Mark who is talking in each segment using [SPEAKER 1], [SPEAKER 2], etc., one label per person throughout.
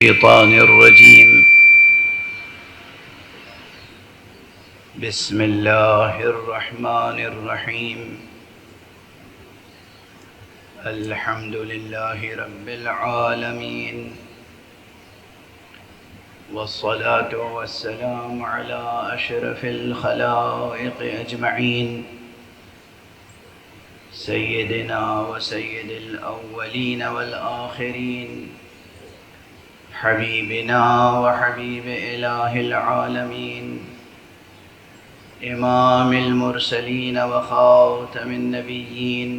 [SPEAKER 1] الشيطان الرجيم. بسم الله الرحمن الرحيم. الحمد لله رب العالمين، والصلاة والسلام على أشرف الخلائق أجمعين، سيدنا وسيد الأولين والآخرين، حبيبنا وحبيب إله العالمين، إمام المرسلين وخاتم النبيين،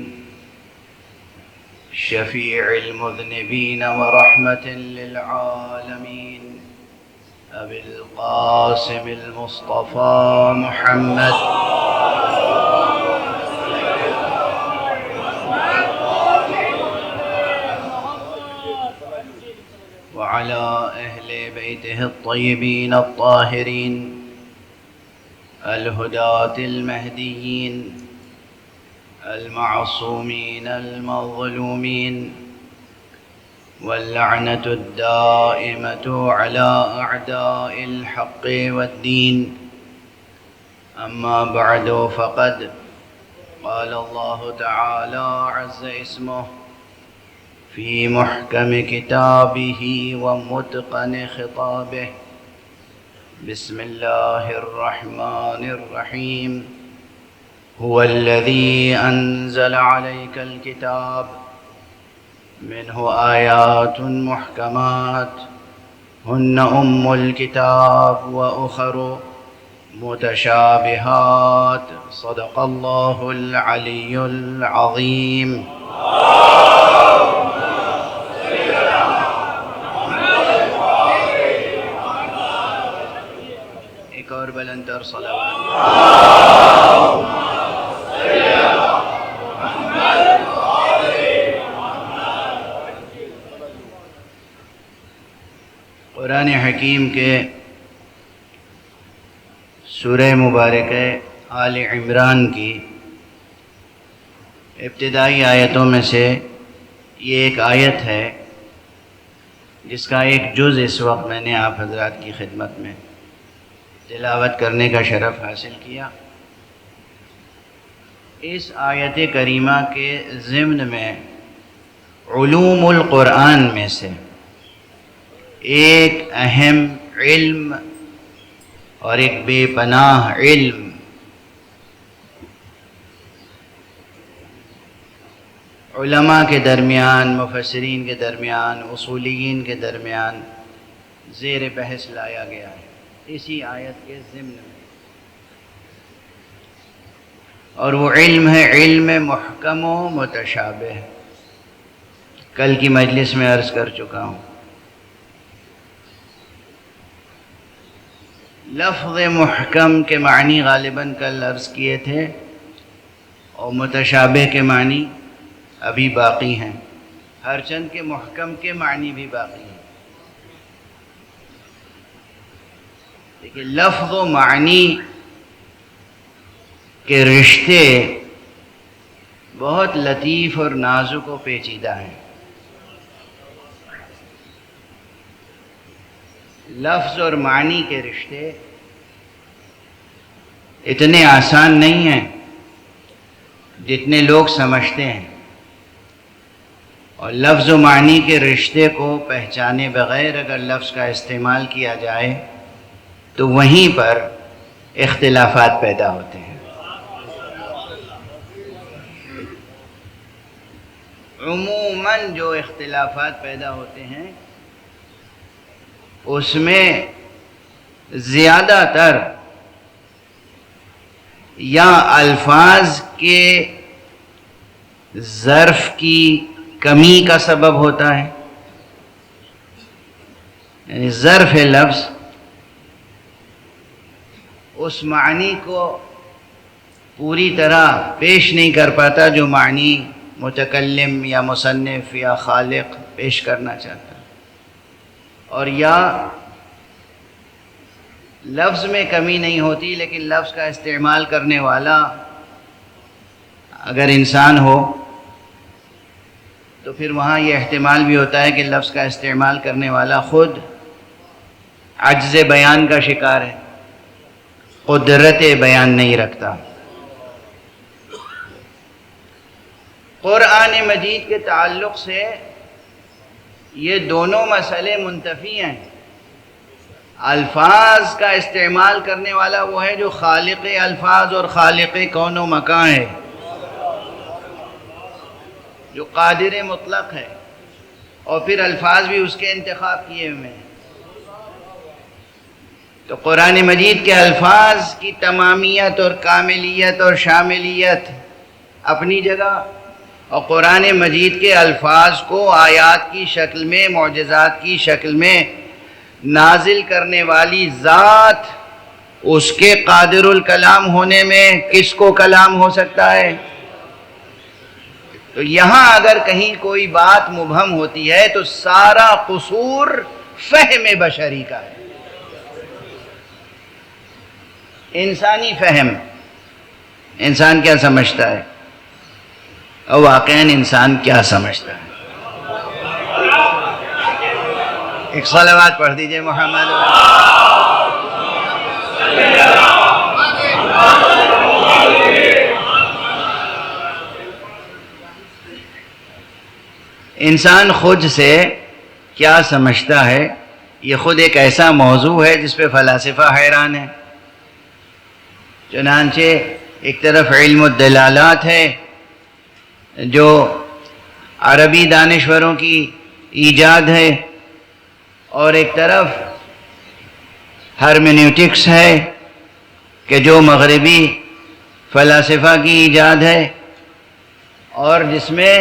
[SPEAKER 1] شفيع المذنبين ورحمة للعالمين، أبي القاسم المصطفى محمد وعلى أهل بيته الطيبين الطاهرين الهداة المهديين المعصومين المظلومين، واللعنة الدائمة على أعداء الحق والدين. أما بعد، فقد قال الله تعالى عز اسمه في محكم كتابه ومتقن خطابه. بسم الله الرحمن الرحيم. هو الذي أنزل عليك الكتاب منه آيات محكمات هن أم الكتاب وأخر متشابهات. صدق الله العلي العظيم. ایک اور بلندر صلوات. قرآن حکیم کے سورہ مبارکہ آل عمران کی ابتدائی آیتوں میں سے یہ ایک آیت ہے جس کا ایک جز اس وقت میں نے آپ حضرات کی خدمت میں تلاوت کرنے کا شرف حاصل کیا. اس آیت کریمہ کے ضمن میں علوم القرآن میں سے ایک اہم علم اور ایک بے پناہ علم علماء کے درمیان، مفسرین کے درمیان، اصولیین کے درمیان زیر بحث لایا گیا ہے اسی آیت کے ضمن میں، اور وہ علم ہے علم محکم و متشابہ. کل کی مجلس میں عرض کر چکا ہوں، لفظ محکم کے معنی غالباً کل عرض کیے تھے، اور متشابہ کے معنی ابھی باقی ہیں، ہر چند کے محکم کے معنی بھی باقی ہیں. لیکن لفظ و معنی کے رشتے بہت لطیف اور نازک و پیچیدہ ہیں. لفظ اور معنی کے رشتے اتنے آسان نہیں ہیں جتنے لوگ سمجھتے ہیں، اور لفظ و معنی کے رشتے کو پہچانے بغیر اگر لفظ کا استعمال کیا جائے تو وہیں پر اختلافات پیدا ہوتے ہیں. عموماً جو اختلافات پیدا ہوتے ہیں اس میں زیادہ تر یا الفاظ کے ظرف کی کمی کا سبب ہوتا ہے، یعنی ظرف لفظ اس معنی کو پوری طرح پیش نہیں کر پاتا جو معنی متکلم یا مصنف یا خالق پیش کرنا چاہتا ہے، اور یا لفظ میں کمی نہیں ہوتی لیکن لفظ کا استعمال کرنے والا اگر انسان ہو تو پھر وہاں یہ احتمال بھی ہوتا ہے کہ لفظ کا استعمال کرنے والا خود عجز بیان کا شکار ہے، قدرت بیان نہیں رکھتا۔ قرآن مجید کے تعلق سے یہ دونوں مسئلے منتفی ہیں۔ الفاظ کا استعمال کرنے والا وہ ہے جو خالق الفاظ اور خالق کون و مکان ہے، جو قادر مطلق ہے، اور پھر الفاظ بھی اس کے انتخاب کیے ہوئے ہیں۔ تو قرآن مجید کے الفاظ کی تمامیت اور کاملیت اور شاملیت اپنی جگہ، اور قرآن مجید کے الفاظ کو آیات کی شکل میں، معجزات کی شکل میں نازل کرنے والی ذات، اس کے قادر الکلام ہونے میں کس کو کلام ہو سکتا ہے؟ تو یہاں اگر کہیں کوئی بات مبہم ہوتی ہے تو سارا قصور فہم بشری کا ہے، انسانی فہم، انسان کیا سمجھتا ہے اور واقعاً انسان کیا سمجھتا ہے۔ ایک صلوات پڑھ دیجئے محمد۔ انسان خود سے کیا سمجھتا ہے، یہ خود ایک ایسا موضوع ہے جس پہ فلاسفہ حیران ہے۔ چنانچہ ایک طرف علم الدلالات ہے جو عربی دانشوروں کی ایجاد ہے، اور ایک طرف ہرمینیوٹکس ہے کہ جو مغربی فلاسفہ کی ایجاد ہے، اور جس میں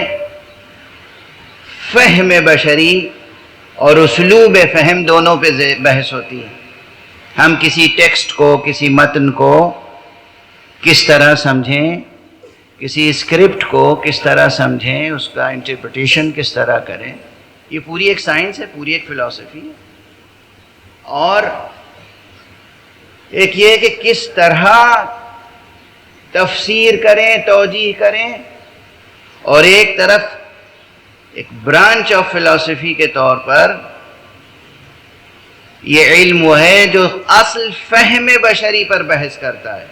[SPEAKER 1] فہم بشری اور اسلوب فہم دونوں پہ بحث ہوتی ہے۔ ہم کسی ٹیکسٹ کو، کسی متن کو کس طرح سمجھیں، کسی اسکرپٹ کو کس طرح سمجھیں، اس کا انٹرپریٹیشن کس طرح کریں، یہ پوری ایک سائنس ہے، پوری ایک فلسفی ہے۔ اور ایک یہ کہ کس طرح تفسیر کریں، توجیہ کریں، اور ایک طرف ایک برانچ آف فلسفی کے طور پر یہ علم وہ ہے جو اصل فہم بشری پر بحث کرتا ہے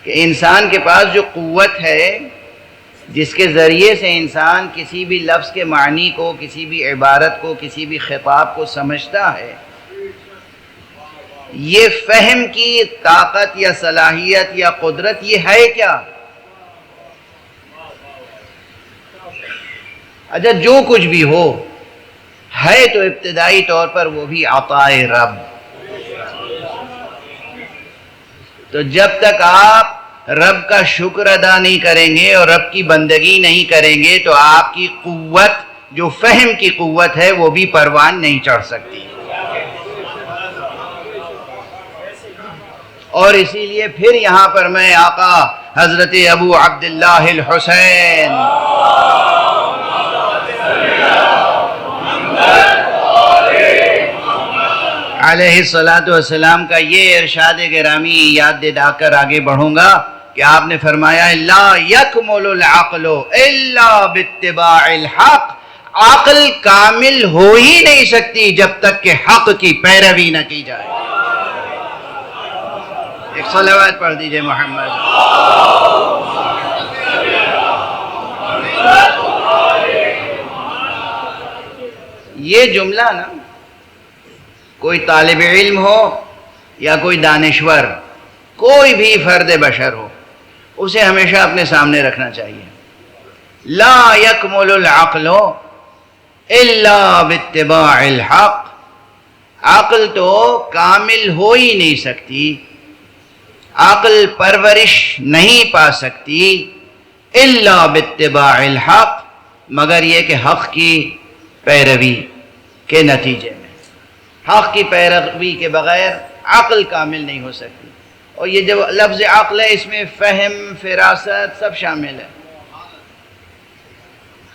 [SPEAKER 1] کہ انسان کے پاس جو قوت ہے جس کے ذریعے سے انسان کسی بھی لفظ کے معنی کو، کسی بھی عبارت کو، کسی بھی خطاب کو سمجھتا ہے، یہ فہم کی طاقت یا صلاحیت یا قدرت یہ ہے کیا؟ اچھا جو کچھ بھی ہو ہے تو ابتدائی طور پر وہ بھی عطائے رب۔ تو جب تک آپ رب کا شکر ادا نہیں کریں گے اور رب کی بندگی نہیں کریں گے تو آپ کی قوت جو فہم کی قوت ہے وہ بھی پروان نہیں چڑھ سکتی۔ اور اسی لیے پھر یہاں پر میں آقا حضرت ابو عبداللہ الحسین علیہ الصلاۃ والسلام کا یہ ارشاد گرامی یاد دلا کر آگے بڑھوں گا کہ آپ نے فرمایا لا یکمل العقل الا باتباع الحق، عقل کامل ہو ہی نہیں سکتی جب تک کہ حق کی پیروی نہ کی جائے۔ ایک صلوات پڑھ دیجئے محمد۔ یہ جملہ نا کوئی طالب علم ہو یا کوئی دانشور، کوئی بھی فرد بشر ہو، اسے ہمیشہ اپنے سامنے رکھنا چاہیے۔ لا یکمل العقل الا باتباع الحق، عقل تو کامل ہو ہی نہیں سکتی، عقل پرورش نہیں پا سکتی الا باتباع الحق، مگر یہ کہ حق کی پیروی کے نتیجے میں۔ حق کی پیروی کے بغیر عقل کامل نہیں ہو سکتی۔ اور یہ جو لفظ عقل ہے اس میں فہم، فراست سب شامل ہے۔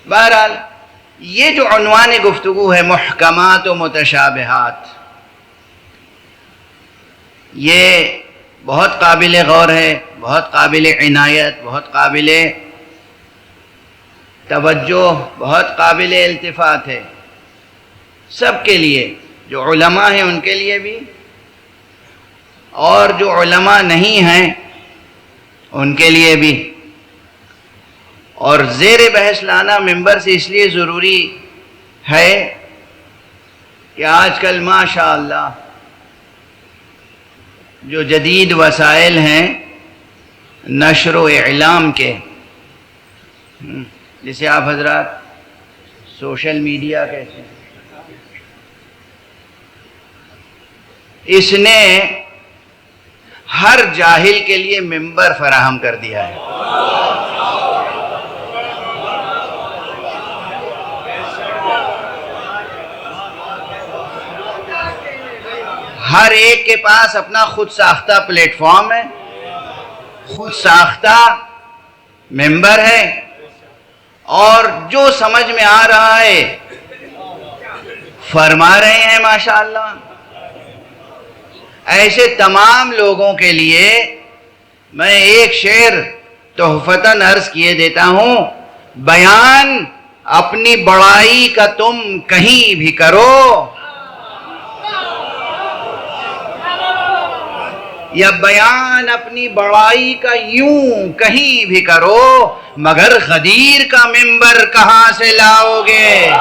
[SPEAKER 1] بہرحال یہ جو عنوان گفتگو ہے محکمات و متشابہات، یہ بہت قابل غور ہے، بہت قابل عنایت، بہت قابل توجہ بہت قابل التفات ہے سب کے لیے، جو علماء ہیں ان کے لیے بھی اور جو علماء نہیں ہیں ان کے لیے بھی۔ اور زیر بحث لانا ممبر سے اس لیے ضروری ہے کہ آج کل ماشاء اللہ جو جدید وسائل ہیں نشر و اعلام کے، جسے آپ حضرات سوشل میڈیا کہتے ہیں، اس نے ہر جاہل کے لیے ممبر فراہم کر دیا ہے۔ ہر ایک کے پاس اپنا خود ساختہ پلیٹ فارم ہے، خود ساختہ ممبر ہے، اور جو سمجھ میں آ رہا ہے فرما رہے ہیں ماشاءاللہ۔ ایسے تمام لوگوں کے لیے میں ایک شعر تحفتاً عرض کیے دیتا ہوں: بیان اپنی بڑائی کا تم کہیں بھی کرو، یا بیان اپنی بڑائی کا یوں کہیں بھی کرو، مگر غدیر کا ممبر کہاں سے لاؤ گے؟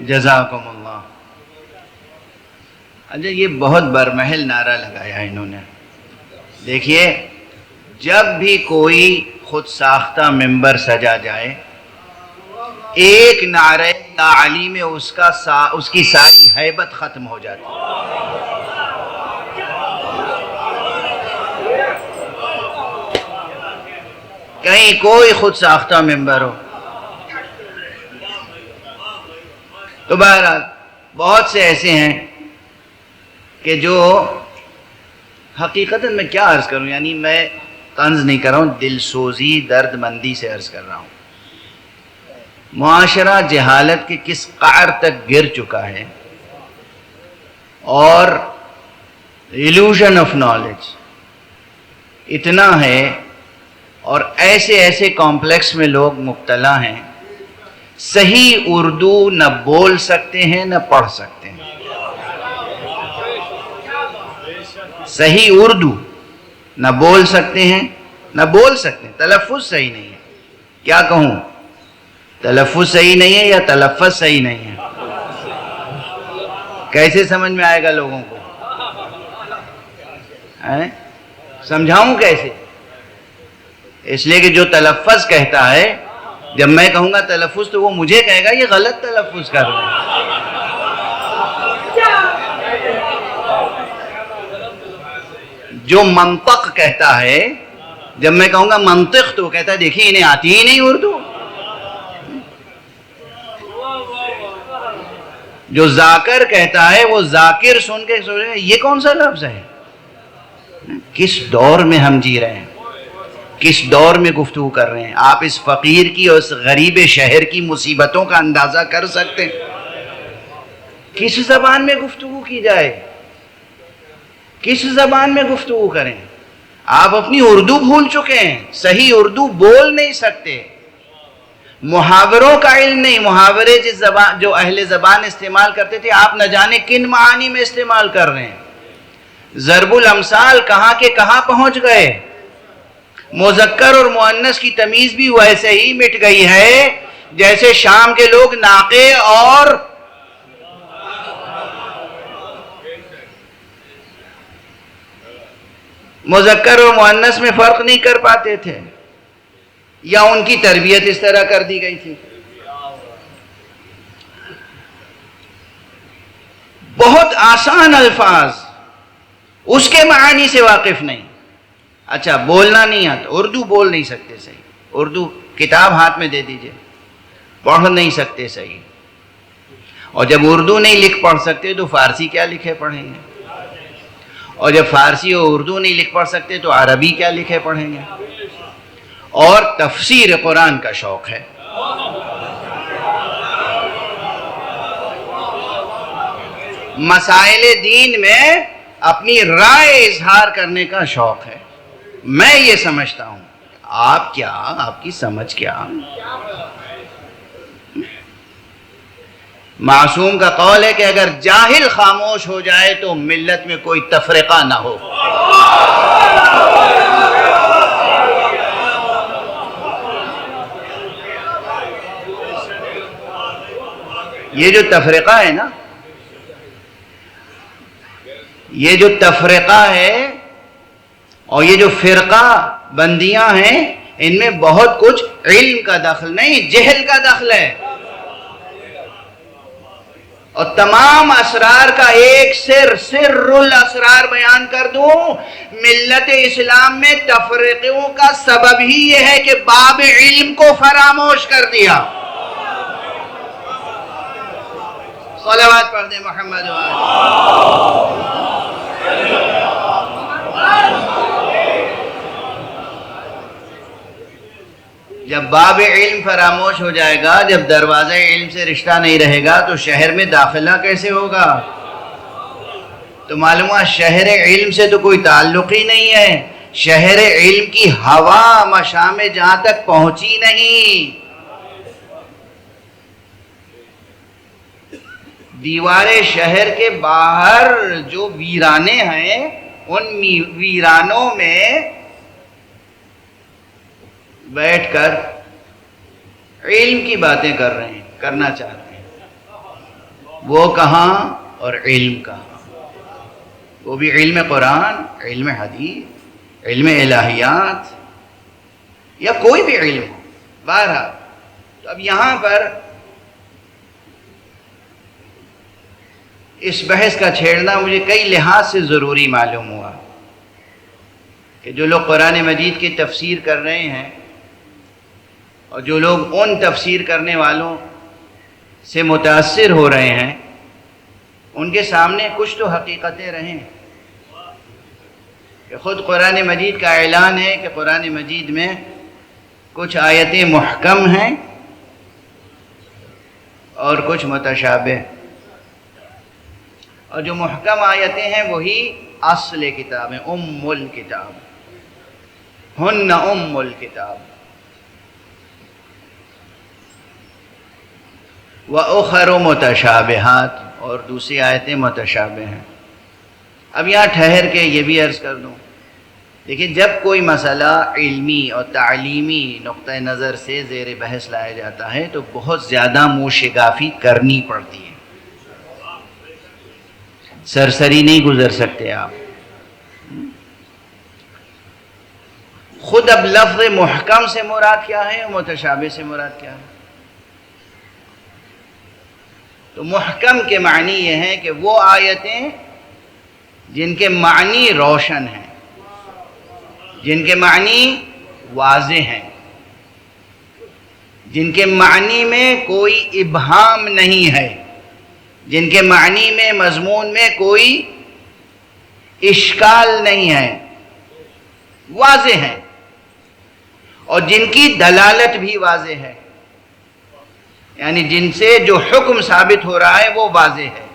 [SPEAKER 1] جزاکم اللہ۔ اچھا، یہ بہت برمحل نعرہ لگایا انہوں نے۔ دیکھیے، جب بھی کوئی خود ساختہ ممبر سجا جائے، ایک نعرہ یا علی میں اس کی ساری ہیبت ختم ہو جاتی ہے۔ کہیں کوئی خود ساختہ ممبر ہو تو بہرحال بہت سے ایسے ہیں کہ جو حقیقتاً میں کیا عرض کروں، یعنی میں طنز نہیں کر رہا ہوں، دل سوزی درد مندی سے عرض کر رہا ہوں۔ معاشرہ جہالت کے کس قعر تک گر چکا ہے، اور ایلوژن آف نالج اتنا ہے، اور ایسے ایسے کمپلیکس میں لوگ مبتلا ہیں، صحیح اردو نہ بول سکتے ہیں نہ پڑھ سکتے ہیں۔ صحیح اردو نہ بول سکتے ہیں نہ بول سکتے ہیں، تلفظ صحیح نہیں ہے۔ کیا کہوں، تلفظ صحیح نہیں ہے یا تلفظ صحیح نہیں ہے؟ کیسے سمجھ میں آئے گا لوگوں کو؟ سمجھاؤں کیسے؟ اس لیے کہ جو تلفظ کہتا ہے، جب میں کہوں گا تلفظ تو وہ مجھے کہے گا یہ غلط تلفظ کر رہے ہیں۔ جو منطق کہتا ہے، جب میں کہوں گا منطق تو وہ کہتا ہے دیکھیں انہیں آتی ہی نہیں اردو۔ جو ذاکر کہتا ہے، وہ ذاکر سن کے سوچ رہے ہیں یہ کون سا لفظ ہے؟ کس دور میں ہم جی رہے ہیں، کس دور میں گفتگو کر رہے ہیں؟ آپ اس فقیر کی اور اس غریب شہر کی مصیبتوں کا اندازہ کر سکتے ہیں؟ کس زبان میں گفتگو کی جائے، کس زبان میں گفتگو کریں؟ آپ اپنی اردو بھول چکے ہیں، صحیح اردو بول نہیں سکتے، محاوروں کا علم نہیں۔ محاورے جو اہل زبان استعمال کرتے تھے، آپ نہ جانے کن معانی میں استعمال کر رہے ہیں۔ ضرب الامثال کہاں کے کہاں پہنچ گئے، مذکر اور مؤنث کی تمیز بھی ویسے ہی مٹ گئی ہے جیسے شام کے لوگ ناقے اور مذکر و مؤنث میں فرق نہیں کر پاتے تھے، یا ان کی تربیت اس طرح کر دی گئی تھی؟ بہت آسان الفاظ، اس کے معانی سے واقف نہیں. اچھا بولنا نہیں آتا، اردو بول نہیں سکتے صحیح، اردو کتاب ہاتھ میں دے دیجئے، پڑھ نہیں سکتے صحیح. اور جب اردو نہیں لکھ پڑھ سکتے تو فارسی کیا لکھے پڑھیں گے؟ اور جب فارسی اور اردو نہیں لکھ پڑھ سکتے تو عربی کیا لکھے پڑھیں گے؟ اور تفسیر قرآن کا شوق ہے. مسائل دین میں اپنی رائے اظہار کرنے کا شوق ہے. میں یہ سمجھتا ہوں، آپ کیا، آپ کی سمجھ کیا؟ معصوم کا قول ہے کہ اگر جاہل خاموش ہو جائے تو ملت میں کوئی تفرقہ نہ ہو. یہ جو تفرقہ ہے نا، یہ جو تفرقہ ہے اور یہ جو فرقہ بندیاں ہیں، ان میں بہت کچھ علم کا دخل نہیں، جہل کا دخل ہے. اور تمام اسرار کا ایک سر الاسرار بیان کر دوں، ملت اسلام میں تفرقوں کا سبب ہی یہ ہے کہ باب علم کو فراموش کر دیا. صلوات پڑھ دیں محمد جب باب علم فراموش ہو جائے گا، جب دروازہ علم سے رشتہ نہیں رہے گا تو شہر میں داخلہ کیسے ہوگا؟ تو معلوم ہوا شہر علم سے تو کوئی تعلق ہی نہیں ہے. شہر علم کی ہوا مشام جہاں تک پہنچی نہیں. دیوارے شہر کے باہر جو ویرانے ہیں، ان ویرانوں میں بیٹھ کر علم کی باتیں کر رہے ہیں، کرنا چاہتے ہیں. وہ کہاں اور علم کہاں؟ وہ بھی علم قرآن، علم حدیث، علم الہیات، یا کوئی بھی علم ہو. بہرحال تو اب یہاں پر اس بحث کا چھیڑنا مجھے کئی لحاظ سے ضروری معلوم ہوا کہ جو لوگ قرآن مجید کی تفسیر کر رہے ہیں اور جو لوگ ان تفسیر کرنے والوں سے متاثر ہو رہے ہیں، ان کے سامنے کچھ تو حقیقتیں رہیں. کہ خود قرآن مجید کا اعلان ہے کہ قرآن مجید میں کچھ آیتیں محکم ہیں اور کچھ متشابہ. اور جو محکم آیتیں ہیں وہی اصل کتاب ہیں، ام الکتاب، ہن ام الکتاب. وَأُخَرُ مُتَشَابِهَاتٌ، اور دوسری آیتیں متشابہ ہیں. اب یہاں ٹھہر کے یہ بھی عرض کر دوں، دیکھیں جب کوئی مسئلہ علمی اور تعلیمی نقطہ نظر سے زیر بحث لایا جاتا ہے تو بہت زیادہ موشگافی کرنی پڑتی ہے. سرسری نہیں گزر سکتے آپ. خود اب لفظ محکم سے مراد کیا ہے اور متشابہ سے مراد کیا ہے؟ تو محکم کے معنی یہ ہیں کہ وہ آیتیں جن کے معنی روشن ہیں، جن کے معنی واضح ہیں، جن کے معنی میں کوئی ابہام نہیں ہے، جن کے معنی میں مضمون میں کوئی اشکال نہیں ہے، واضح ہیں، اور جن کی دلالت بھی واضح ہے، یعنی جن سے جو حکم ثابت ہو رہا ہے وہ واضح ہے.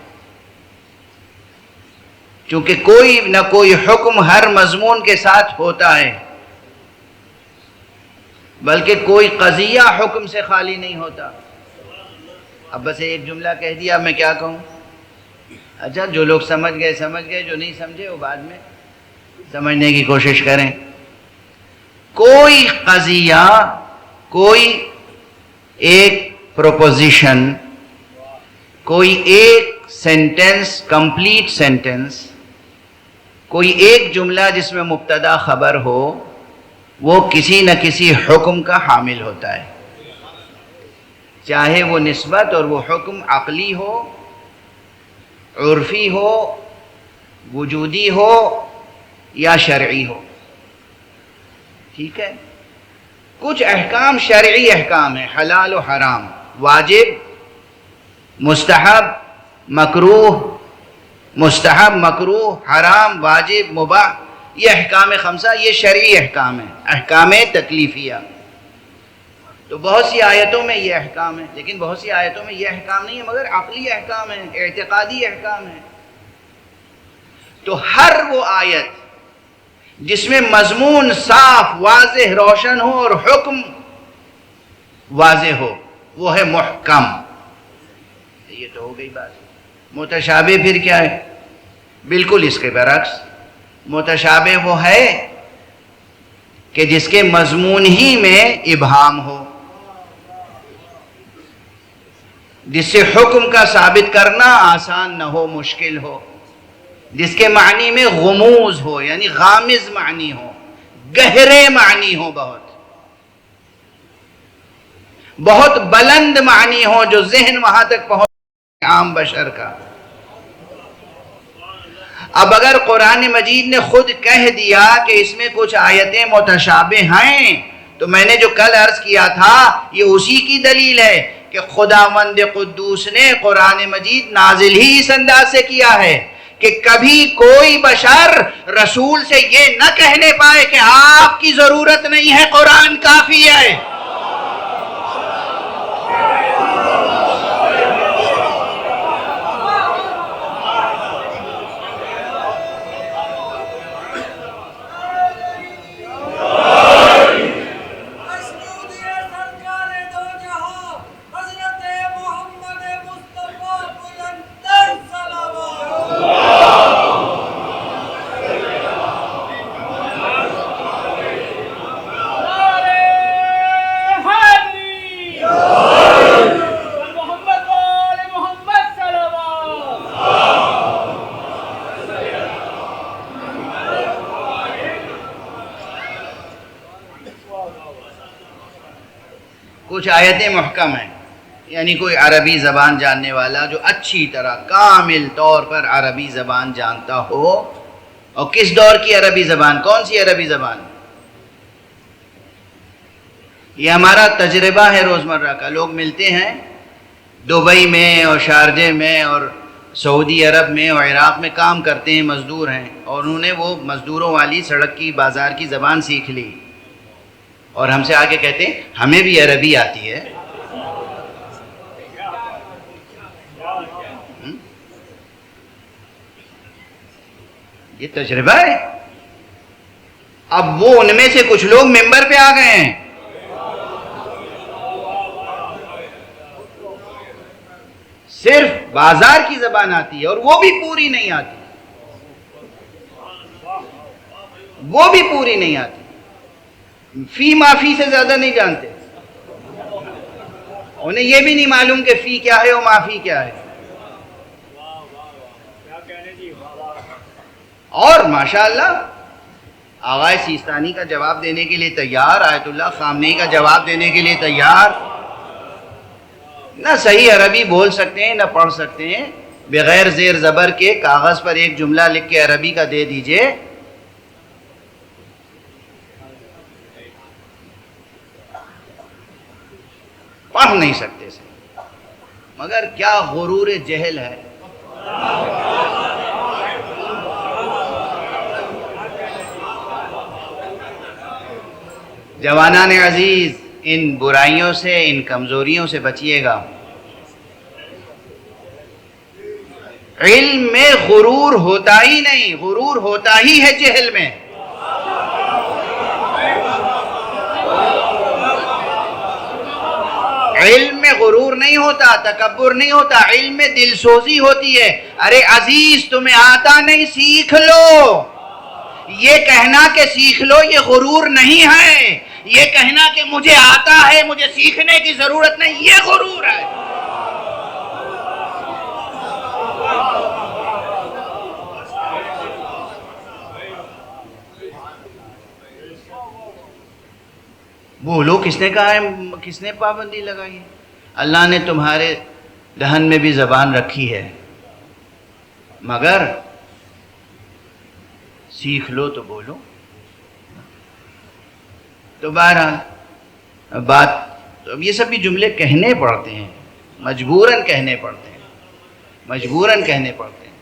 [SPEAKER 1] چونکہ کوئی نہ کوئی حکم ہر مضمون کے ساتھ ہوتا ہے، بلکہ کوئی قضیہ حکم سے خالی نہیں ہوتا. اب بس ایک جملہ کہہ دیا، اب میں کیا کہوں؟ اچھا جو لوگ سمجھ گئے، جو نہیں سمجھے وہ بعد میں سمجھنے کی کوشش کریں. کوئی قضیہ، کوئی ایک پروپوزیشن، کوئی ایک سینٹنس، کمپلیٹ سینٹنس کوئی ایک جملہ جس میں مبتدا خبر ہو وہ کسی نہ کسی حکم کا حامل ہوتا ہے، چاہے وہ نسبت اور وہ حکم عقلی ہو، عرفی ہو، وجودی ہو یا شرعی ہو. ٹھیک ہے؟ کچھ احکام شرعی احکام ہیں، حلال و حرام، واجب، مستحب، مکروہ، مستحب، مکروہ، حرام، واجب، مباح، یہ احکام خمسہ یہ شرعی احکام ہیں، احکام تکلیفیہ. تو بہت سی آیتوں میں یہ احکام ہیں، لیکن بہت سی آیتوں میں یہ احکام نہیں ہے مگر عقلی احکام ہیں، اعتقادی احکام ہیں. تو ہر وہ آیت جس میں مضمون صاف، واضح، روشن ہو اور حکم واضح ہو وہ ہے محکم. یہ تو ہو گئی بات. متشابہ پھر کیا ہے؟ بالکل اس کے برعکس. متشابہ وہ ہے کہ جس کے مضمون ہی میں ابہام ہو، جس سے حکم کا ثابت کرنا آسان نہ ہو، مشکل ہو، جس کے معنی میں غموض ہو، یعنی غامض معنی ہو، گہرے معنی ہو، بہت بلند معنی ہو جو ذہن وہاں تک پہنچ عام بشر کا. اب اگر قرآن مجید نے خود کہہ دیا کہ اس میں کچھ آیتیں متشابہ ہیں تو میں نے جو کل عرض کیا تھا یہ اسی کی دلیل ہے کہ خداوند قدوس نے قرآن مجید نازل ہی اس انداز سے کیا ہے کہ کبھی کوئی بشر رسول سے یہ نہ کہنے پائے کہ آپ کی ضرورت نہیں ہے، قرآن کافی ہے. کچھ آیتیں محکم ہیں، یعنی کوئی عربی زبان جاننے والا جو اچھی طرح کامل طور پر عربی زبان جانتا ہو. اور کس دور کی عربی زبان؟ کون سی عربی زبان؟ یہ ہمارا تجربہ ہے روزمرہ کا. لوگ ملتے ہیں دبئی میں اور شارجہ میں اور سعودی عرب میں اور عراق میں کام کرتے ہیں، مزدور ہیں، اور انہوں نے وہ مزدوروں والی سڑک کی بازار کی زبان سیکھ لی اور ہم سے آ کے کہتے ہیں ہمیں بھی عربی آتی ہے. یہ تجربہ ہے. اب وہ ان میں سے کچھ لوگ ممبر پہ آ گئے ہیں. صرف بازار کی زبان آتی ہے اور وہ بھی پوری نہیں آتی، وہ بھی پوری نہیں آتی. فی معافی سے زیادہ نہیں جانتے. انہیں یہ بھی نہیں معلوم کہ فی کیا ہے اور معافی کیا ہے. اور ماشاءاللہ آغا سیستانی کا جواب دینے کے لیے تیار، آیت اللہ خامنئی کا جواب دینے کے لیے تیار. نہ صحیح عربی بول سکتے ہیں نہ پڑھ سکتے ہیں، بغیر زیر زبر کے کاغذ پر ایک جملہ لکھ کے عربی کا دے دیجئے. پڑھ نہیں سکتے سے، مگر کیا غرور جہل ہے. جوانان عزیز، ان برائیوں سے، ان کمزوریوں سے بچیے گا. علم میں غرور ہوتا ہی نہیں، غرور ہوتا ہی ہے جہل میں. علم میں غرور نہیں ہوتا، تکبر نہیں ہوتا، علم میں دل سوزی ہوتی ہے. ارے عزیز تمہیں آتا نہیں، سیکھ لو. یہ کہنا کہ سیکھ لو یہ غرور نہیں ہے. یہ کہنا کہ مجھے آتا ہے، مجھے سیکھنے کی ضرورت نہیں، یہ غرور ہے. بولو، کس نے کہا ہے، کس نے پابندی لگائی ہے؟ اللہ نے تمہارے دہن میں بھی زبان رکھی ہے، مگر سیکھ لو تو بولو۔ تو بہرحال بات تو اب یہ سب بھی جملے کہنے پڑتے ہیں، مجبوراً کہنے پڑتے ہیں، مجبوراً کہنے پڑتے ہیں۔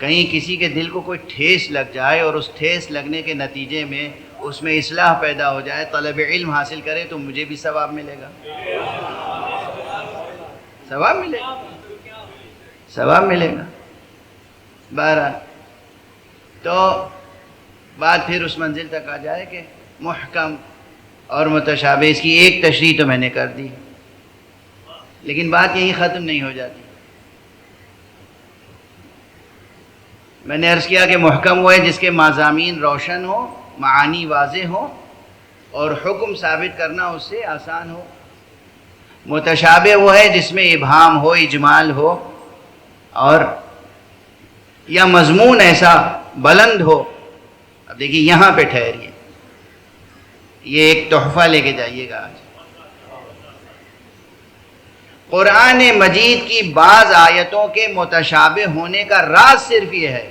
[SPEAKER 1] کہیں کسی کے دل کو کوئی ٹھیس لگ جائے اور اس ٹھیس لگنے کے نتیجے میں اس میں اصلاح پیدا ہو جائے، طلب علم حاصل کرے، تو مجھے بھی ثواب ملے گا، ثواب ملے گا، ثواب ملے گا۔ بہرحال تو بات پھر اس منزل تک آ جائے کہ محکم اور متشابہ، اس کی ایک تشریح تو میں نے کر دی، لیکن بات یہیں ختم نہیں ہو جاتی۔ میں نے عرض کیا کہ محکم وہ ہے جس کے مضامین روشن ہو، معانی واضح ہو اور حکم ثابت کرنا اس سے آسان ہو۔ متشابہ وہ ہے جس میں ابہام ہو، اجمال ہو، اور یا مضمون ایسا بلند ہو۔ اب دیکھیے یہاں پہ ٹھہریے، یہ ایک تحفہ لے کے جائیے گا آج۔ قرآن مجید کی بعض آیتوں کے متشابہ ہونے کا راز صرف یہ ہے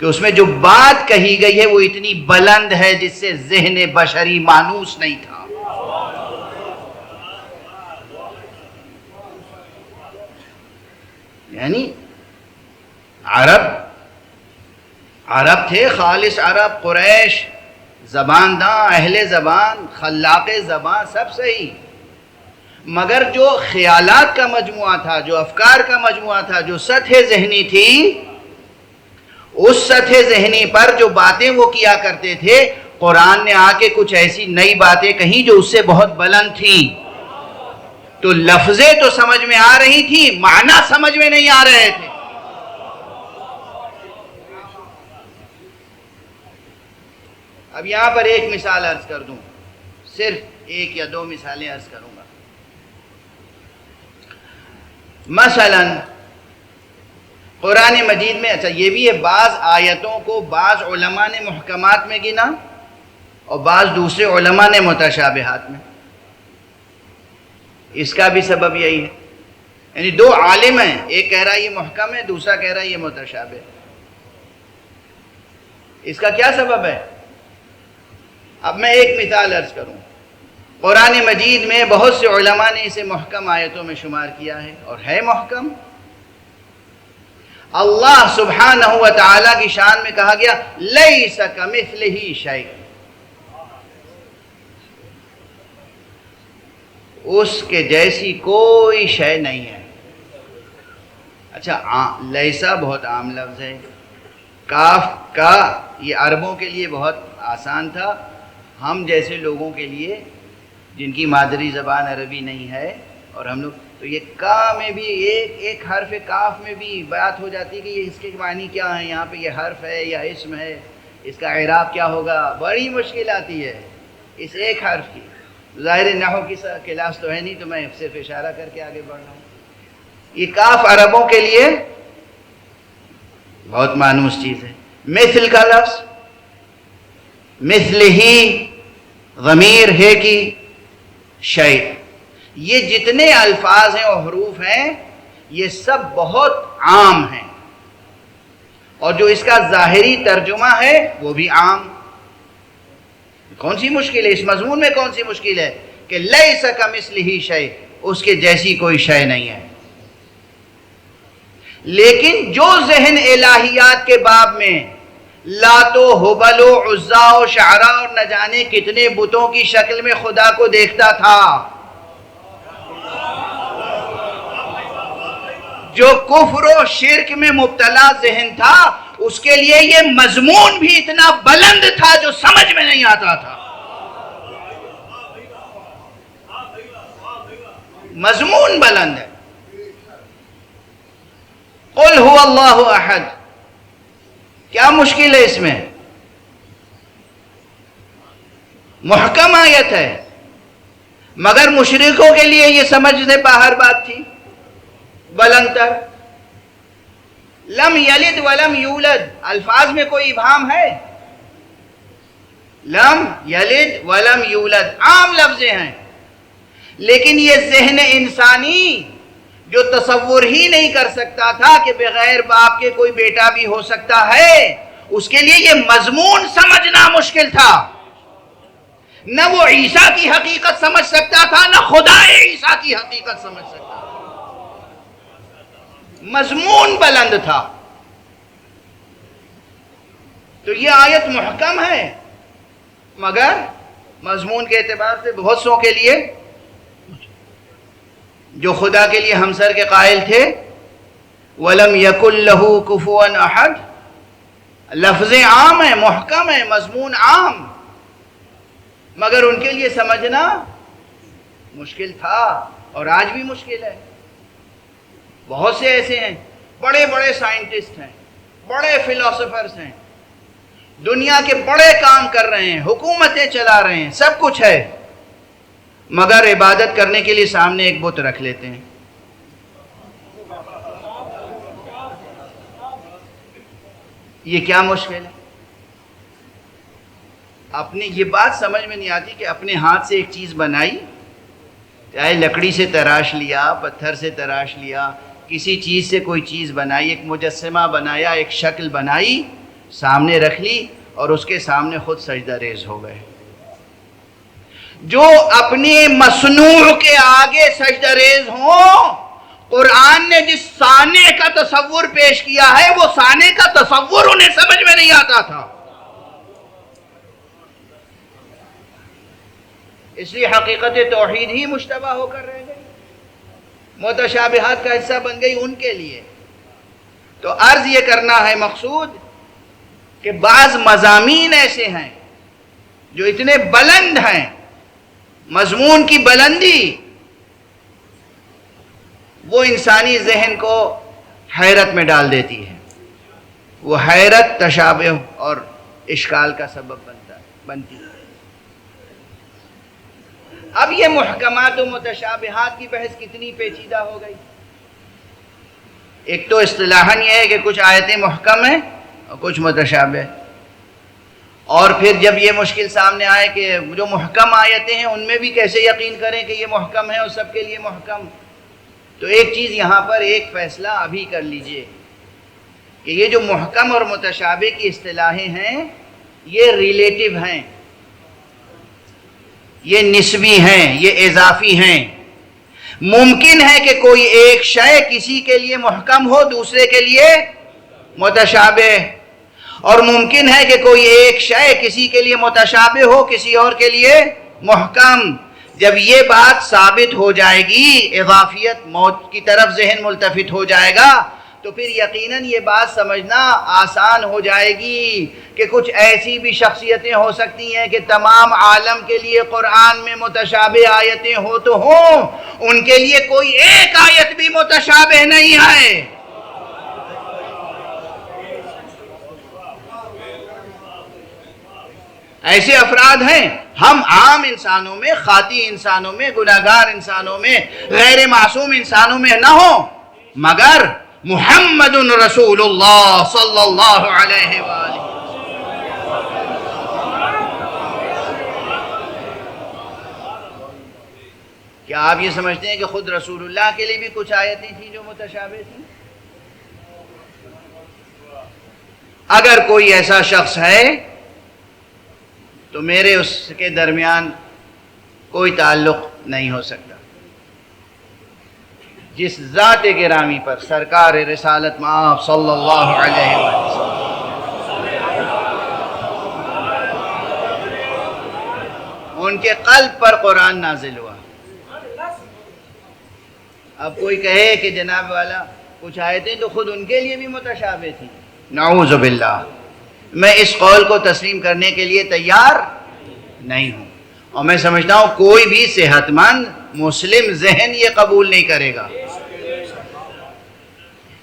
[SPEAKER 1] کہ اس میں جو بات کہی گئی ہے وہ اتنی بلند ہے جس سے ذہن بشری مانوس نہیں تھا۔ یعنی عرب تھے، خالص عرب، قریش، زبان داں، اہل زبان، خلاق زبان، سب صحیح، مگر جو خیالات کا مجموعہ تھا، جو افکار کا مجموعہ تھا، جو سطح ذہنی تھی، اس سطح ذہنی پر جو باتیں وہ کیا کرتے تھے، قرآن نے آ کے کچھ ایسی نئی باتیں کہیں جو اس سے بہت بلند تھیں۔ تو لفظیں تو سمجھ میں آ رہی تھی، معنی سمجھ میں نہیں آ رہے تھے۔ اب یہاں پر ایک مثال عرض کر دوں، صرف ایک یا دو مثالیں عرض کروں گا۔ مثلا قرآن مجید میں، اچھا یہ بھی ہے، بعض آیتوں کو بعض علماء نے محکمات میں گنا اور بعض دوسرے علماء نے متشابہات میں۔ اس کا بھی سبب یہی ہے، یعنی دو عالم ہیں، ایک کہہ رہا ہے یہ محکم ہے، دوسرا کہہ رہا ہے یہ متشابہ۔ اس کا کیا سبب ہے؟ اب میں ایک مثال عرض کروں۔ قرآن مجید میں بہت سے علماء نے اسے محکم آیتوں میں شمار کیا ہے اور ہے محکم۔ اللہ سبحانہ و تعالیٰ کی شان میں کہا گیا لیس کمثلہ شیء، اس کے جیسی کوئی شے نہیں ہے۔ اچھا لیسا بہت عام لفظ ہے، کاف کا یہ عربوں کے لیے بہت آسان تھا، ہم جیسے لوگوں کے لیے جن کی مادری زبان عربی نہیں ہے، اور ہم لوگ تو یہ کا میں بھی ایک حرف کاف میں بھی بات ہو جاتی ہے کہ یہ اس کے معنی کیا ہے، یہاں پہ یہ حرف ہے یا اسم ہے، اس کا اعراب کیا ہوگا، بڑی مشکل آتی ہے اس ایک حرف کی۔ ظاہر نحو کی کلاس تو ہے نہیں، تو میں صرف اشارہ کر کے آگے بڑھ رہا ہوں۔ یہ کاف عربوں کے لیے بہت مانوس چیز ہے۔ مثل کا لفظ، مثل ہی، ضمیر ہے کی، شیء، یہ جتنے الفاظ ہیں اور حروف ہیں یہ سب بہت عام ہیں، اور جو اس کا ظاہری ترجمہ ہے وہ بھی عام۔ کون سی مشکل ہے اس مضمون میں؟ کون سی مشکل ہے کہ لیس کمثلہ شیء، اس کے جیسی کوئی شے نہیں ہے۔ لیکن جو ذہن الہیات کے باب میں لات و حبل و عزا و شعرا اور نہ جانے کتنے بتوں کی شکل میں خدا کو دیکھتا تھا، جو کفر و شرک میں مبتلا ذہن تھا، اس کے لیے یہ مضمون بھی اتنا بلند تھا جو سمجھ میں نہیں آتا تھا۔ مضمون بلند ہے۔ قل هو اللہ احد، کیا مشکل ہے اس میں؟ محکم آیت ہے، مگر مشرکوں کے لیے یہ سمجھ سے باہر بات تھی، بلند تر۔ لم یلد ولم یولد، الفاظ میں کوئی ابہام ہے؟ لم یلد ولم یولد عام لفظیں ہیں، لیکن یہ ذہن انسانی جو تصور ہی نہیں کر سکتا تھا کہ بغیر باپ کے کوئی بیٹا بھی ہو سکتا ہے، اس کے لیے یہ مضمون سمجھنا مشکل تھا۔ نہ وہ عیسیٰ کی حقیقت سمجھ سکتا تھا، نہ خدا عیسیٰ کی حقیقت سمجھ سکتا تھا۔ مضمون بلند تھا۔ تو یہ آیت محکم ہے، مگر مضمون کے اعتبار سے بہت سو کے لیے جو خدا کے لیے ہمسر کے قائل تھے وَلَمْ يَكُنْ لَهُ كُفُوًا أَحَدٌ، لفظ عام ہے، محکم ہے، مضمون عام، مگر ان کے لیے سمجھنا مشکل تھا، اور آج بھی مشکل ہے۔ بہت سے ایسے ہیں، بڑے بڑے سائنٹسٹ ہیں، بڑے فلاسفرز ہیں، دنیا کے بڑے کام کر رہے ہیں، حکومتیں چلا رہے ہیں، سب کچھ ہے، مگر عبادت کرنے کے لیے سامنے ایک بت رکھ لیتے ہیں۔ یہ کیا مشکل ہے؟ اپنی یہ بات سمجھ میں نہیں آتی کہ اپنے ہاتھ سے ایک چیز بنائی، چاہے لکڑی سے تراش لیا، پتھر سے تراش لیا، کسی چیز سے کوئی چیز بنائی، ایک مجسمہ بنایا، ایک شکل بنائی، سامنے رکھ لی اور اس کے سامنے خود سجدہ ریز ہو گئے۔ جو اپنے مصنوع کے آگے سجدہ ریز ہوں، قرآن نے جس صانع کا تصور پیش کیا ہے وہ صانع کا تصور انہیں سمجھ میں نہیں آتا تھا، اس لیے حقیقت توحید ہی مشتبہ ہو کر رہ گئی، متشابہات کا حصہ بن گئی ان کے لیے۔ تو عرض یہ کرنا ہے مقصود کہ بعض مضامین ایسے ہیں جو اتنے بلند ہیں، مضمون کی بلندی وہ انسانی ذہن کو حیرت میں ڈال دیتی ہے، وہ حیرت، تشابہ اور اشکال کا سبب بنتی ہے۔ اب یہ محکمات و متشابہات کی بحث کتنی پیچیدہ ہو گئی۔ ایک تو اصطلاحاً یہ ہے کہ کچھ آیتیں محکم ہیں اور کچھ متشابہ، اور پھر جب یہ مشکل سامنے آئے کہ جو محکم آیتیں ہیں ان میں بھی کیسے یقین کریں کہ یہ محکم ہے اور سب کے لیے محکم، تو ایک چیز یہاں پر ایک فیصلہ ابھی کر لیجئے کہ یہ جو محکم اور متشابہ کی اصطلاحیں ہیں یہ ریلیٹیو ہیں، یہ نسبی ہیں، یہ اضافی ہیں۔ ممکن ہے کہ کوئی ایک شے کسی کے لیے محکم ہو، دوسرے کے لیے متشابہ، اور ممکن ہے کہ کوئی ایک شے کسی کے لیے متشابہ ہو، کسی اور کے لیے محکم۔ جب یہ بات ثابت ہو جائے گی، اضافیت موت کی طرف ذہن ملتفت ہو جائے گا، تو پھر یقیناً یہ بات سمجھنا آسان ہو جائے گی کہ کچھ ایسی بھی شخصیتیں ہو سکتی ہیں کہ تمام عالم کے لیے قرآن میں متشابہ آیتیں ہو تو ہوں، ان کے لیے کوئی ایک آیت بھی متشابہ نہیں ہے۔ ایسے افراد ہیں، ہم عام انسانوں میں، خاطی انسانوں میں، گناہگار انسانوں میں، غیر معصوم انسانوں میں نہ ہوں، مگر محمد رسول اللہ صلی اللہ علیہ وآلہ کیا آپ یہ سمجھتے ہیں کہ خود رسول اللہ کے لیے بھی کچھ آیتیں تھیں جو متشابہ تھیں؟ اگر کوئی ایسا شخص ہے تو میرے اس کے درمیان کوئی تعلق نہیں ہو سکتا۔ جس ذات گرامی پر سرکار رسالت مآب صلی اللہ علیہ وسلم ان کے قلب پر قرآن نازل ہوا، اب کوئی کہے کہ جناب والا کچھ آیتیں تو خود ان کے لیے بھی متشابہ تھیں، نعوذ باللہ، میں اس قول کو تسلیم کرنے کے لیے تیار نہیں ہوں، اور میں سمجھتا ہوں کوئی بھی صحت مند مسلم ذہن یہ قبول نہیں کرے گا۔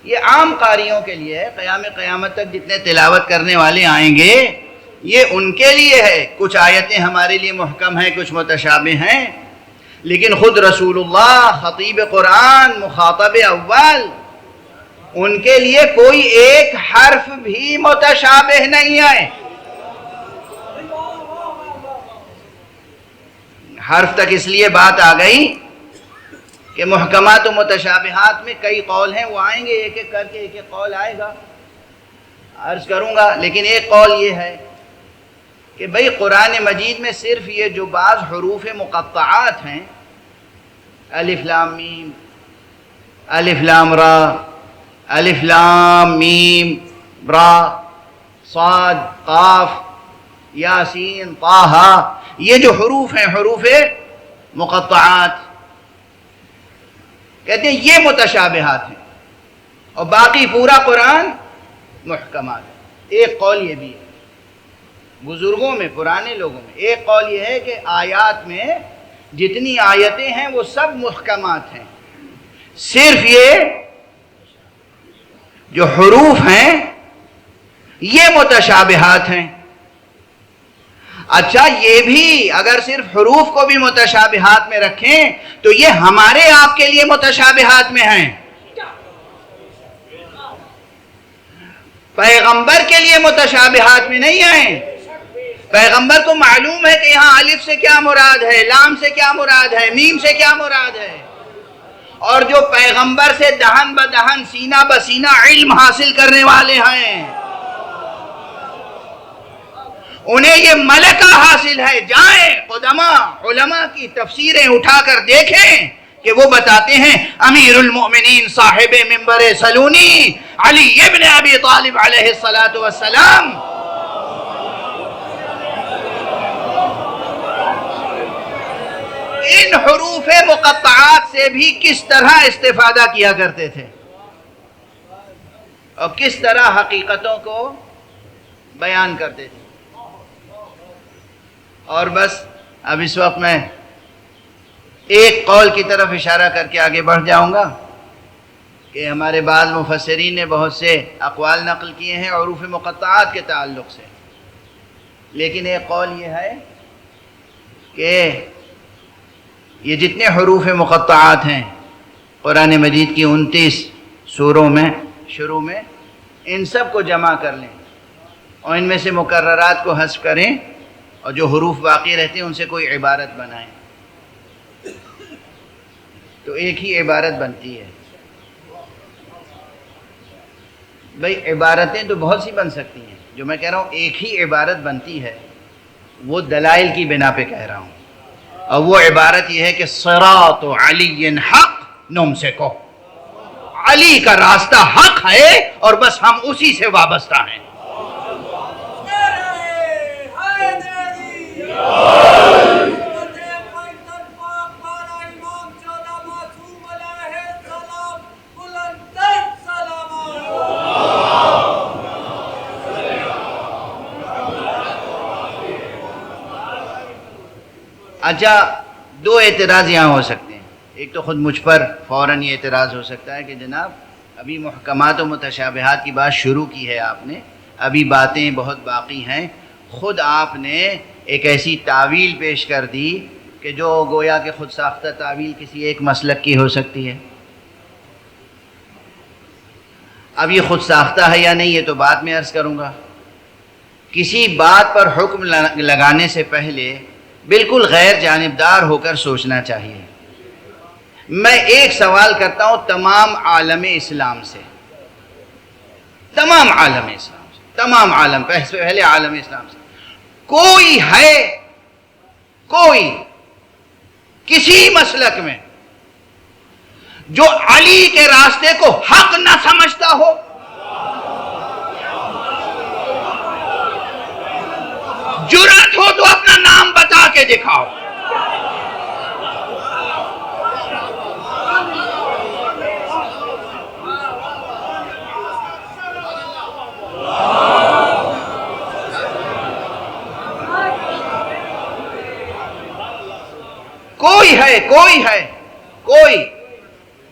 [SPEAKER 1] یہ عام قاریوں کے لیے ہے، قیامت تک جتنے تلاوت کرنے والے آئیں گے یہ ان کے لیے ہے، کچھ آیتیں ہمارے لیے محکم ہیں، کچھ متشابہ ہیں، لیکن خود رسول اللہ خطیب قرآن مخاطب اول ان کے لیے کوئی ایک حرف بھی متشابہ نہیں ہے۔ حرف تک اس لیے بات آ گئی کہ محکمات و متشابہات میں کئی قول ہیں، وہ آئیں گے ایک ایک کر کے، ایک ایک قول آئے گا، عرض کروں گا، لیکن ایک قول یہ ہے کہ بھئی قرآن مجید میں صرف یہ جو بعض حروف مقطعات ہیں، الف لام میم، الف لام را، الف لام میم را، صاد، قاف، یاسین، طٰہٰ، یہ جو حروف ہیں حروف مقطعات، کہتے ہیں یہ متشابہات ہیں اور باقی پورا قرآن محکمات ہے۔ ایک قول یہ بھی ہے بزرگوں میں، پرانے لوگوں میں، ایک قول یہ ہے کہ آیات میں جتنی آیتیں ہیں وہ سب محکمات ہیں، صرف یہ جو حروف ہیں یہ متشابہات ہیں۔ اچھا، یہ بھی اگر صرف حروف کو بھی متشابہات میں رکھیں تو یہ ہمارے آپ کے لیے متشابہات میں ہیں، پیغمبر کے لیے متشابہات میں نہیں ہیں۔ پیغمبر کو معلوم ہے کہ یہاں الف سے کیا مراد ہے، لام سے کیا مراد ہے، میم سے کیا مراد ہے، اور جو پیغمبر سے دہن بدہن سینہ بسینہ علم حاصل کرنے والے ہیں انہیں یہ ملکہ حاصل ہے۔ جائیں قدماء علماء کی تفسیریں اٹھا کر دیکھیں کہ وہ بتاتے ہیں امیر المؤمنین صاحب منبر سلونی علی ابن ابی طالب علیہ السلام ان حروف مقطعات سے بھی کس طرح استفادہ کیا کرتے تھے اور کس طرح حقیقتوں کو بیان کرتے تھے۔ اور بس اب اس وقت میں ایک قول کی طرف اشارہ کر کے آگے بڑھ جاؤں گا کہ ہمارے بعض مفسرین نے بہت سے اقوال نقل کیے ہیں حروف مقطعات کے تعلق سے، لیکن ایک قول یہ ہے کہ یہ جتنے حروف مقطعات ہیں قرآن مجید کی 29 سوروں میں شروع میں، ان سب کو جمع کر لیں اور ان میں سے مکررات کو حذف کریں اور جو حروف باقی رہتے ہیں ان سے کوئی عبارت بنائیں تو ایک ہی عبارت بنتی ہے۔ بھئی عبارتیں تو بہت سی بن سکتی ہیں، جو میں کہہ رہا ہوں ایک ہی عبارت بنتی ہے وہ دلائل کی بنا پہ کہہ رہا ہوں، اور وہ عبارت یہ ہے کہ صراط علی حق نمسکو، علی کا راستہ حق ہے اور بس ہم اسی سے وابستہ ہیں۔ اچھا، دو اعتراض یہاں ہو سکتے ہیں۔ ایک تو خود مجھ پر فوراً یہ اعتراض ہو سکتا ہے کہ جناب ابھی محکمات و متشابہات کی بات شروع کی ہے آپ نے، ابھی باتیں بہت باقی ہیں، خود آپ نے ایک ایسی تعویل پیش کر دی کہ جو گویا کہ خود ساختہ تعویل کسی ایک مسلک کی ہو سکتی ہے۔ اب یہ خود ساختہ ہے یا نہیں یہ تو بعد میں عرض کروں گا۔ کسی بات پر حکم لگانے سے پہلے بالکل غیر جانبدار ہو کر سوچنا چاہیے۔ میں ایک سوال کرتا ہوں تمام عالم اسلام سے، تمام عالم اسلام سے، تمام عالم پہلے عالم اسلام سے، کوئی ہے، کوئی کسی مسلک میں جو علی کے راستے کو حق نہ سمجھتا ہو؟ جرأت ہو تو اپنا نام بتا کے دکھاؤ۔ کوئی ہے کوئی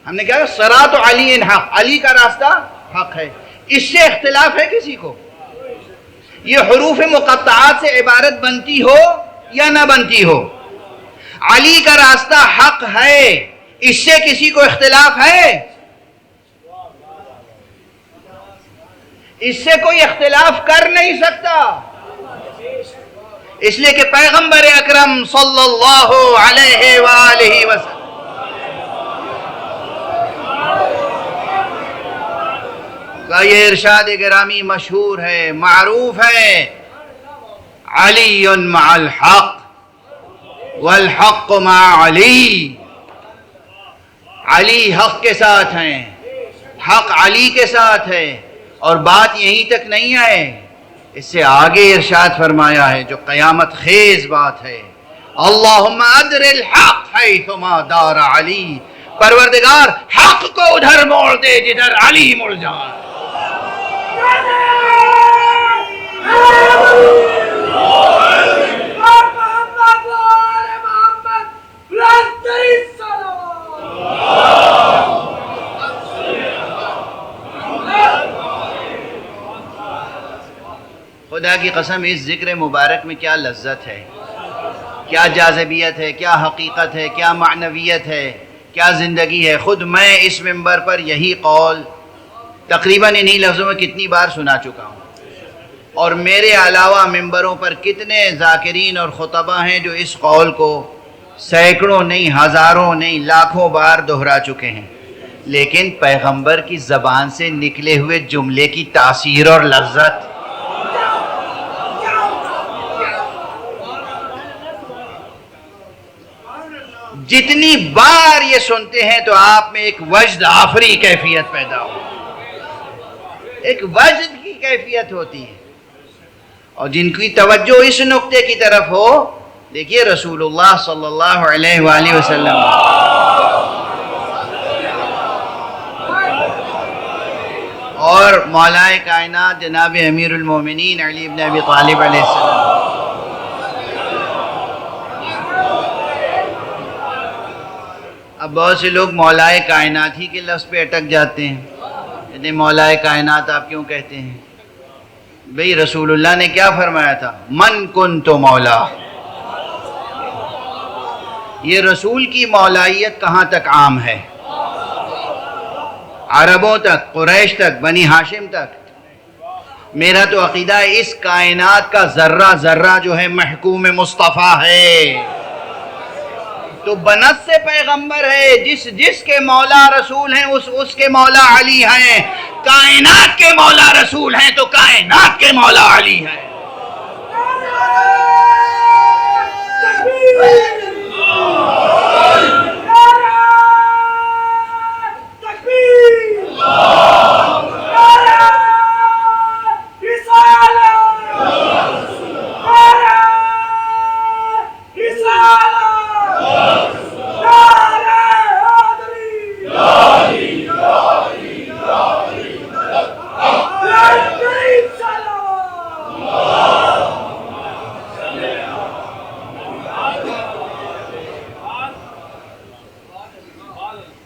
[SPEAKER 1] ہم نے کہا صراط علی حق، علی کا راستہ حق ہے، اس سے اختلاف ہے کسی کو؟ یہ حروف مقطعات سے عبارت بنتی ہو یا نہ بنتی ہو، علی کا راستہ حق ہے، اس سے کسی کو اختلاف ہے؟ اس سے کوئی اختلاف کر نہیں سکتا۔ اس لیے کہ پیغمبر اکرم صلی اللہ علیہ وآلہ وسلم کا یہ ارشاد گرامی مشہور ہے، معروف ہے، علی مع الحق والحق مع علی، علی حق کے ساتھ ہیں، حق علی کے ساتھ ہے۔ اور بات یہیں تک نہیں ہے، اس سے آگے ارشاد فرمایا ہے جو قیامت خیز بات ہے، اللہم ادر الحق حیثما دار علی، پروردگار حق کو ادھر موڑ دے جدھر علی مڑ جائے۔ خدا کی قسم اس ذکر مبارک میں کیا لذت ہے، کیا جاذبیت ہے، کیا حقیقت ہے، کیا معنویت ہے، کیا زندگی ہے۔ خود میں اس منبر پر یہی قول تقریباً انہی لفظوں میں کتنی بار سنا چکا ہوں، اور میرے علاوہ ممبروں پر کتنے ذاکرین اور خطبہ ہیں جو اس قول کو سینکڑوں نہیں، ہزاروں نہیں، لاکھوں بار دہرا چکے ہیں، لیکن پیغمبر کی زبان سے نکلے ہوئے جملے کی تاثیر اور لذت، جتنی بار یہ سنتے ہیں تو آپ میں ایک وجد آفری کیفیت پیدا ہو، ایک وجد کی کیفیت ہوتی ہے، اور جن کی توجہ اس نقطے کی طرف ہو، دیکھیے رسول اللہ صلی اللہ علیہ وآلہ وسلم اور مولا کائنات جناب امیر المومنین علی بن ابی طالب علیہ السلام، اب بہت سے لوگ مولا کائنات ہی کے لفظ پہ اٹک جاتے ہیں، کہتے ہیں مولا کائنات آپ کیوں کہتے ہیں؟ بھئی رسول اللہ نے کیا فرمایا تھا؟ من کنت مولا، یہ رسول کی مولائیت کہاں تک عام ہے؟ عربوں تک، قریش تک، بنی ہاشم تک۔ میرا تو عقیدہ ہے اس کائنات کا ذرہ ذرہ جو ہے محکوم مصطفیٰ ہے، تو بنت سے پیغمبر ہے، جس کے مولا رسول ہیں اس کے مولا علی ہیں، کائنات کے مولا رسول ہیں تو کائنات کے مولا علی ہیں۔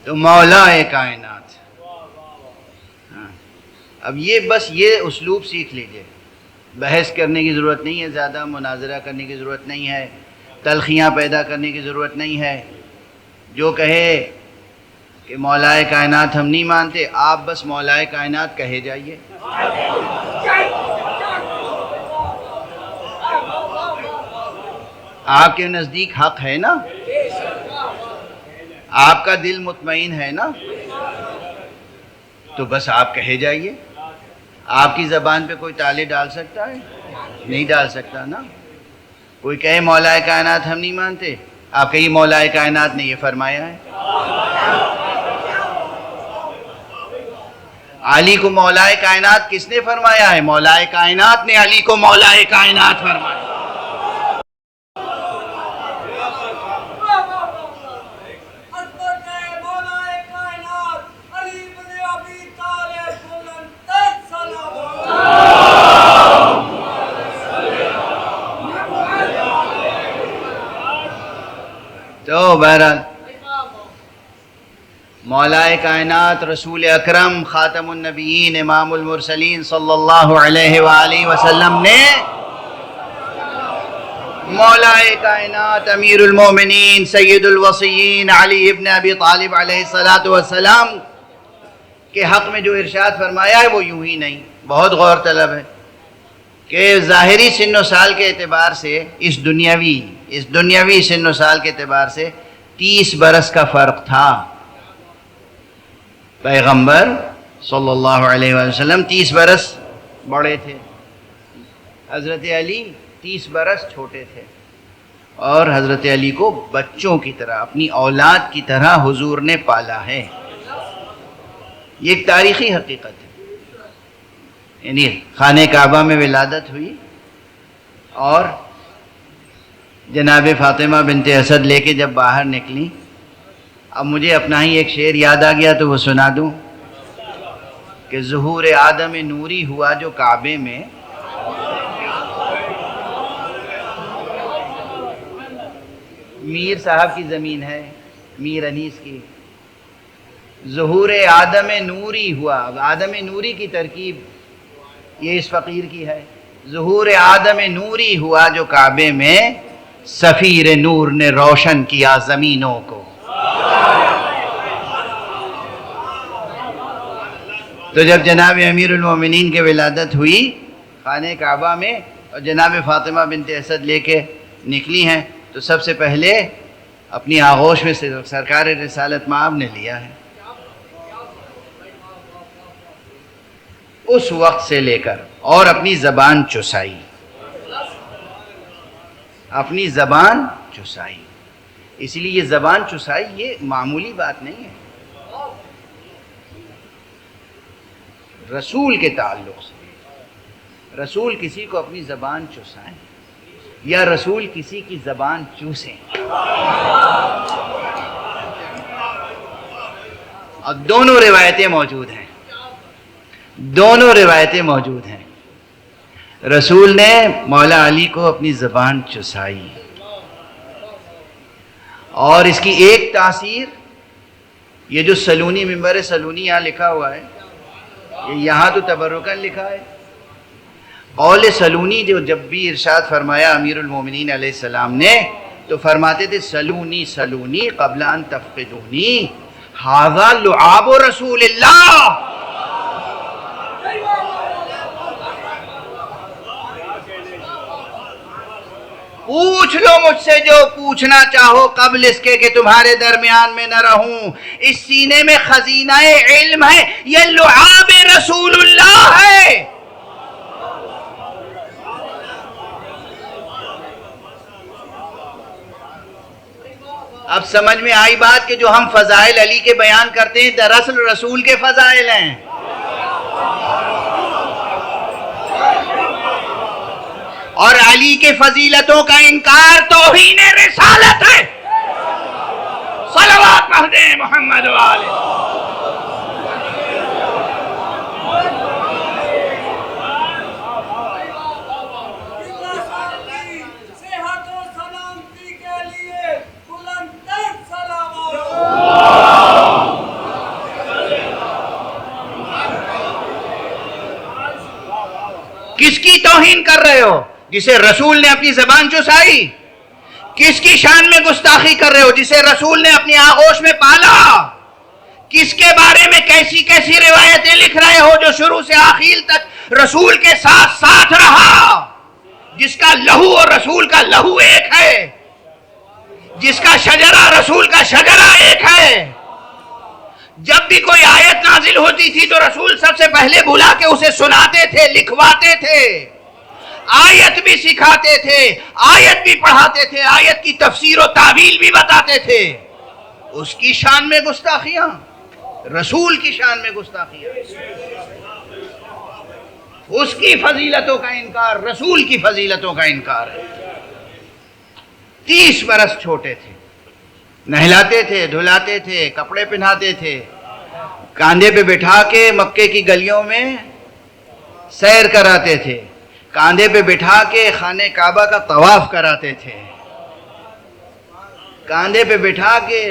[SPEAKER 1] تو مولا کائنات، اب یہ بس یہ اسلوب سیکھ لیجئے، بحث کرنے کی ضرورت نہیں ہے، زیادہ مناظرہ کرنے کی ضرورت نہیں ہے، تلخیاں پیدا کرنے کی ضرورت نہیں ہے۔ جو کہے کہ مولا کائنات ہم نہیں مانتے، آپ بس مولا کائنات کہے جائیے، آپ کے نزدیک حق ہے نا، آپ کا دل مطمئن ہے نا، تو بس آپ کہے جائیے۔ آپ کی زبان پہ کوئی تالے ڈال سکتا ہے؟ نہیں ڈال سکتا نا۔ کوئی کہے مولا کائنات ہم نہیں مانتے، آپ کہیے مولا کائنات نے یہ فرمایا ہے۔ علی کو مولا کائنات کس نے فرمایا ہے؟ مولا کائنات نے علی کو مولا کائنات فرمایا۔ تو بہرحال مولا کائنات رسول اکرم خاتم النبیین امام المرسلین صلی اللہ علیہ وآلہ وسلم نے مولا کائنات امیر المومنین سید الوصیین علی ابن ابی طالب علیہ السلام کے حق میں جو ارشاد فرمایا ہے وہ یوں ہی نہیں، بہت غور طلب ہے۔ کہ ظاہری سن و سال کے اعتبار سے اس دنیاوی سن و سال کے اعتبار سے 30 برس کا فرق تھا. پیغمبر صلی اللہ علیہ وآلہ وسلم 30 برس بڑے تھے، حضرت علی 30 برس چھوٹے تھے، اور حضرت علی کو بچوں کی طرح، اپنی اولاد کی طرح حضور نے پالا ہے. یہ ایک تاریخی حقیقت ہے. یعنی خانہ کعبہ میں ولادت ہوئی اور جناب فاطمہ بنت اسد لے کے جب باہر نکلی. اب مجھے اپنا ہی ایک شعر یاد آ گیا تو وہ سنا دوں کہ ظہور آدم نوری ہوا جو کعبے میں، میر صاحب کی زمین ہے، میر انیس کی. ظہور آدم نوری ہوا، آدم نوری کی ترکیب یہ اس فقیر کی ہے. ظہور آدم نوری ہوا جو کعبے میں، سفیر نور نے روشن کیا زمینوں کو. تو جب جناب امیر المومنین کے ولادت ہوئی خانہ کعبہ میں اور جناب فاطمہ بنت اسد لے کے نکلی ہیں، تو سب سے پہلے اپنی آغوش میں سرکار رسالت مآب نے لیا ہے. اس وقت سے لے کر اور اپنی زبان چسائی، اپنی زبان چسائی. اسی لیے یہ زبان چسائی یہ معمولی بات نہیں ہے. رسول کے تعلق سے، رسول کسی کو اپنی زبان چسائیں یا رسول کسی کی زبان چوسیں، اور دونوں روایتیں موجود ہیں، دونوں روایتیں موجود ہیں. رسول نے مولا علی کو اپنی زبان چسائی، اور اس کی ایک تاثیر یہ جو سلونی منبر سلونی یہاں لکھا ہوا ہے، یہاں تو تبرکاً لکھا ہے. قول سلونی جو جب بھی ارشاد فرمایا امیر المومنین علیہ السلام نے تو فرماتے تھے سلونی سلونی قبل ان تفقدونی ھذا لعاب رسول اللہ. پوچھ لو مجھ سے جو پوچھنا چاہو قبل اس کے کہ تمہارے درمیان میں نہ رہوں. اس سینے میں خزینہ علم ہے، یہ لعاب رسول اللہ ہے. اب سمجھ میں آئی بات کہ جو ہم فضائل علی کے بیان کرتے ہیں دراصل رسول کے فضائل ہیں. اور علی کے فضیلتوں کا انکار توہین رسالت ہے. صلوات پڑھیں محمد والے. کس کی توہین کر رہے ہو؟ جسے رسول نے اپنی زبان چسائی. کس کی شان میں گستاخی کر رہے ہو؟ جسے رسول نے اپنی آغوش میں پالا. کس کے بارے میں کیسی کیسی روایتیں لکھ رہے ہو جو شروع سے آخر تک رسول کے ساتھ ساتھ رہا، جس کا لہو اور رسول کا لہو ایک ہے، جس کا شجرہ رسول کا شجرہ ایک ہے. جب بھی کوئی آیت نازل ہوتی تھی تو رسول سب سے پہلے بلا کے اسے سناتے تھے، لکھواتے تھے، آیت بھی سکھاتے تھے، آیت بھی پڑھاتے تھے، آیت کی تفسیر و تعویل بھی بتاتے تھے. اس کی شان میں گستاخیاں، رسول کی شان میں گستاخیاں، اس کی فضیلتوں کا انکار، رسول کی فضیلتوں کا انکار ہے. 30 برس چھوٹے تھے، نہلاتے تھے، دھلاتے تھے، کپڑے پہناتے تھے، کاندھے پہ بٹھا کے مکے کی گلیوں میں سیر کراتے تھے، کاندھے پہ بٹھا کے خانہ کعبہ کا طواف کراتے تھے، کاندھے پہ بٹھا کے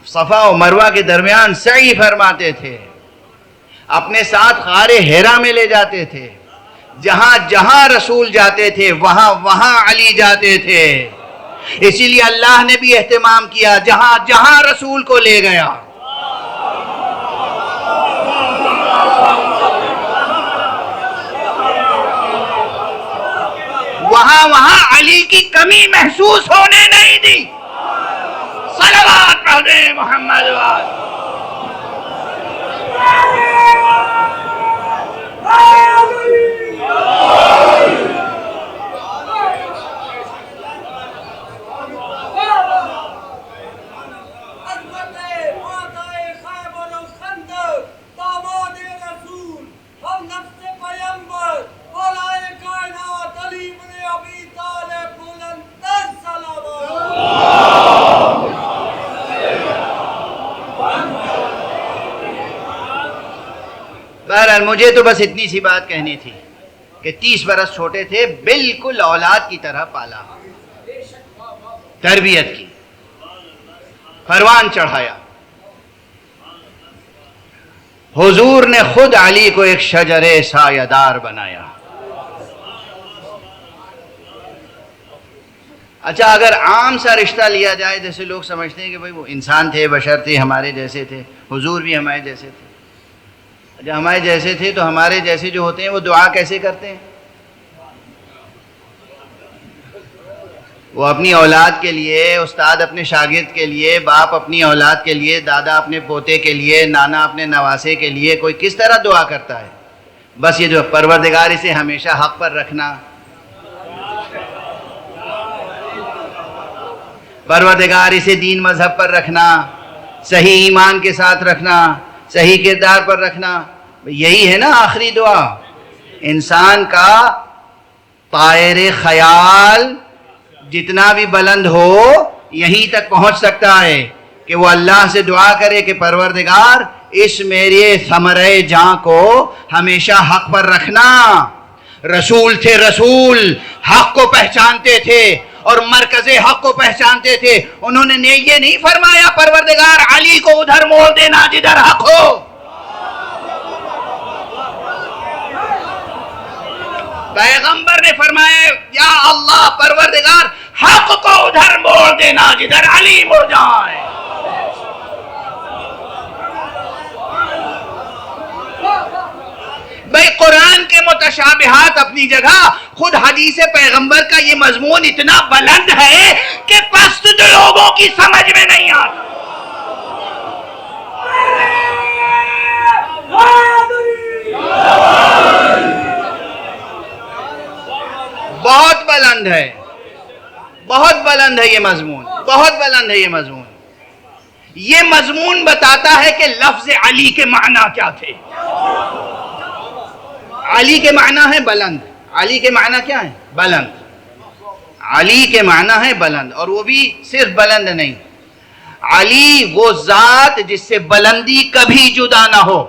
[SPEAKER 1] صفا و مروہ کے درمیان سعی فرماتے تھے، اپنے ساتھ غار حرا میں لے جاتے تھے. جہاں جہاں رسول جاتے تھے وہاں وہاں علی جاتے تھے. اسی لیے اللہ نے بھی اہتمام کیا، جہاں جہاں رسول کو لے گیا. وہاں علی کی کمی محسوس ہونے نہیں دی. صلوات پڑھ دیں محمد وال. بہرحال مجھے تو بس اتنی سی بات کہنی تھی کہ 30 برس چھوٹے تھے، بالکل اولاد کی طرح پالا، تربیت کی، پروان چڑھایا. حضور نے خود علی کو ایک شجر سایہ دار بنایا. اچھا اگر عام سا رشتہ لیا جائے، جیسے لوگ سمجھتے ہیں کہ بھائی وہ انسان تھے، بشر تھے، ہمارے جیسے تھے، حضور بھی ہمارے جیسے تھے. جب ہمارے جیسے تھے تو ہمارے جیسے جو ہوتے ہیں وہ دعا کیسے کرتے ہیں؟ وہ اپنی اولاد کے لیے، استاد اپنے شاگرد کے لیے، باپ اپنی اولاد کے لیے، دادا اپنے پوتے کے لیے، نانا اپنے نواسے کے لیے کوئی کس طرح دعا کرتا ہے؟ بس یہ جو پروردگار اسے ہمیشہ حق پر رکھنا، پروردگار اسے دین مذہب پر رکھنا، صحیح ایمان کے ساتھ رکھنا، صحیح کردار پر رکھنا. یہی ہے نا آخری دعا. انسان کا طائر خیال جتنا بھی بلند ہو یہیں تک پہنچ سکتا ہے کہ وہ اللہ سے دعا کرے کہ پروردگار اس میرے ثمرہ جاں کو ہمیشہ حق پر رکھنا. رسول تھے، رسول حق کو پہچانتے تھے اور مرکز حق کو پہچانتے تھے. انہوں نے یہ نہیں فرمایا پروردگار علی کو ادھر موڑ دینا جدھر حق ہو. پیغمبر نے فرمایا یا اللہ پروردگار حق کو ادھر موڑ دینا جدھر علی مڑ جائے. بھائی قرآن کے متشابہات اپنی جگہ، خود حدیث پیغمبر کا یہ مضمون اتنا بلند ہے کہ پست لوگوں کی سمجھ میں نہیں آتا. بہت بلند ہے، بہت بلند ہے یہ مضمون، بہت بلند ہے یہ مضمون. یہ مضمون بتاتا ہے کہ لفظ علی کے معنی کیا تھے. علی کے معنی ہے بلند. علی کے معنی کیا ہے؟ بلند. علی کے معنی ہے بلند، اور وہ بھی صرف بلند نہیں. علی وہ ذات جس سے بلندی کبھی جدا نہ ہو.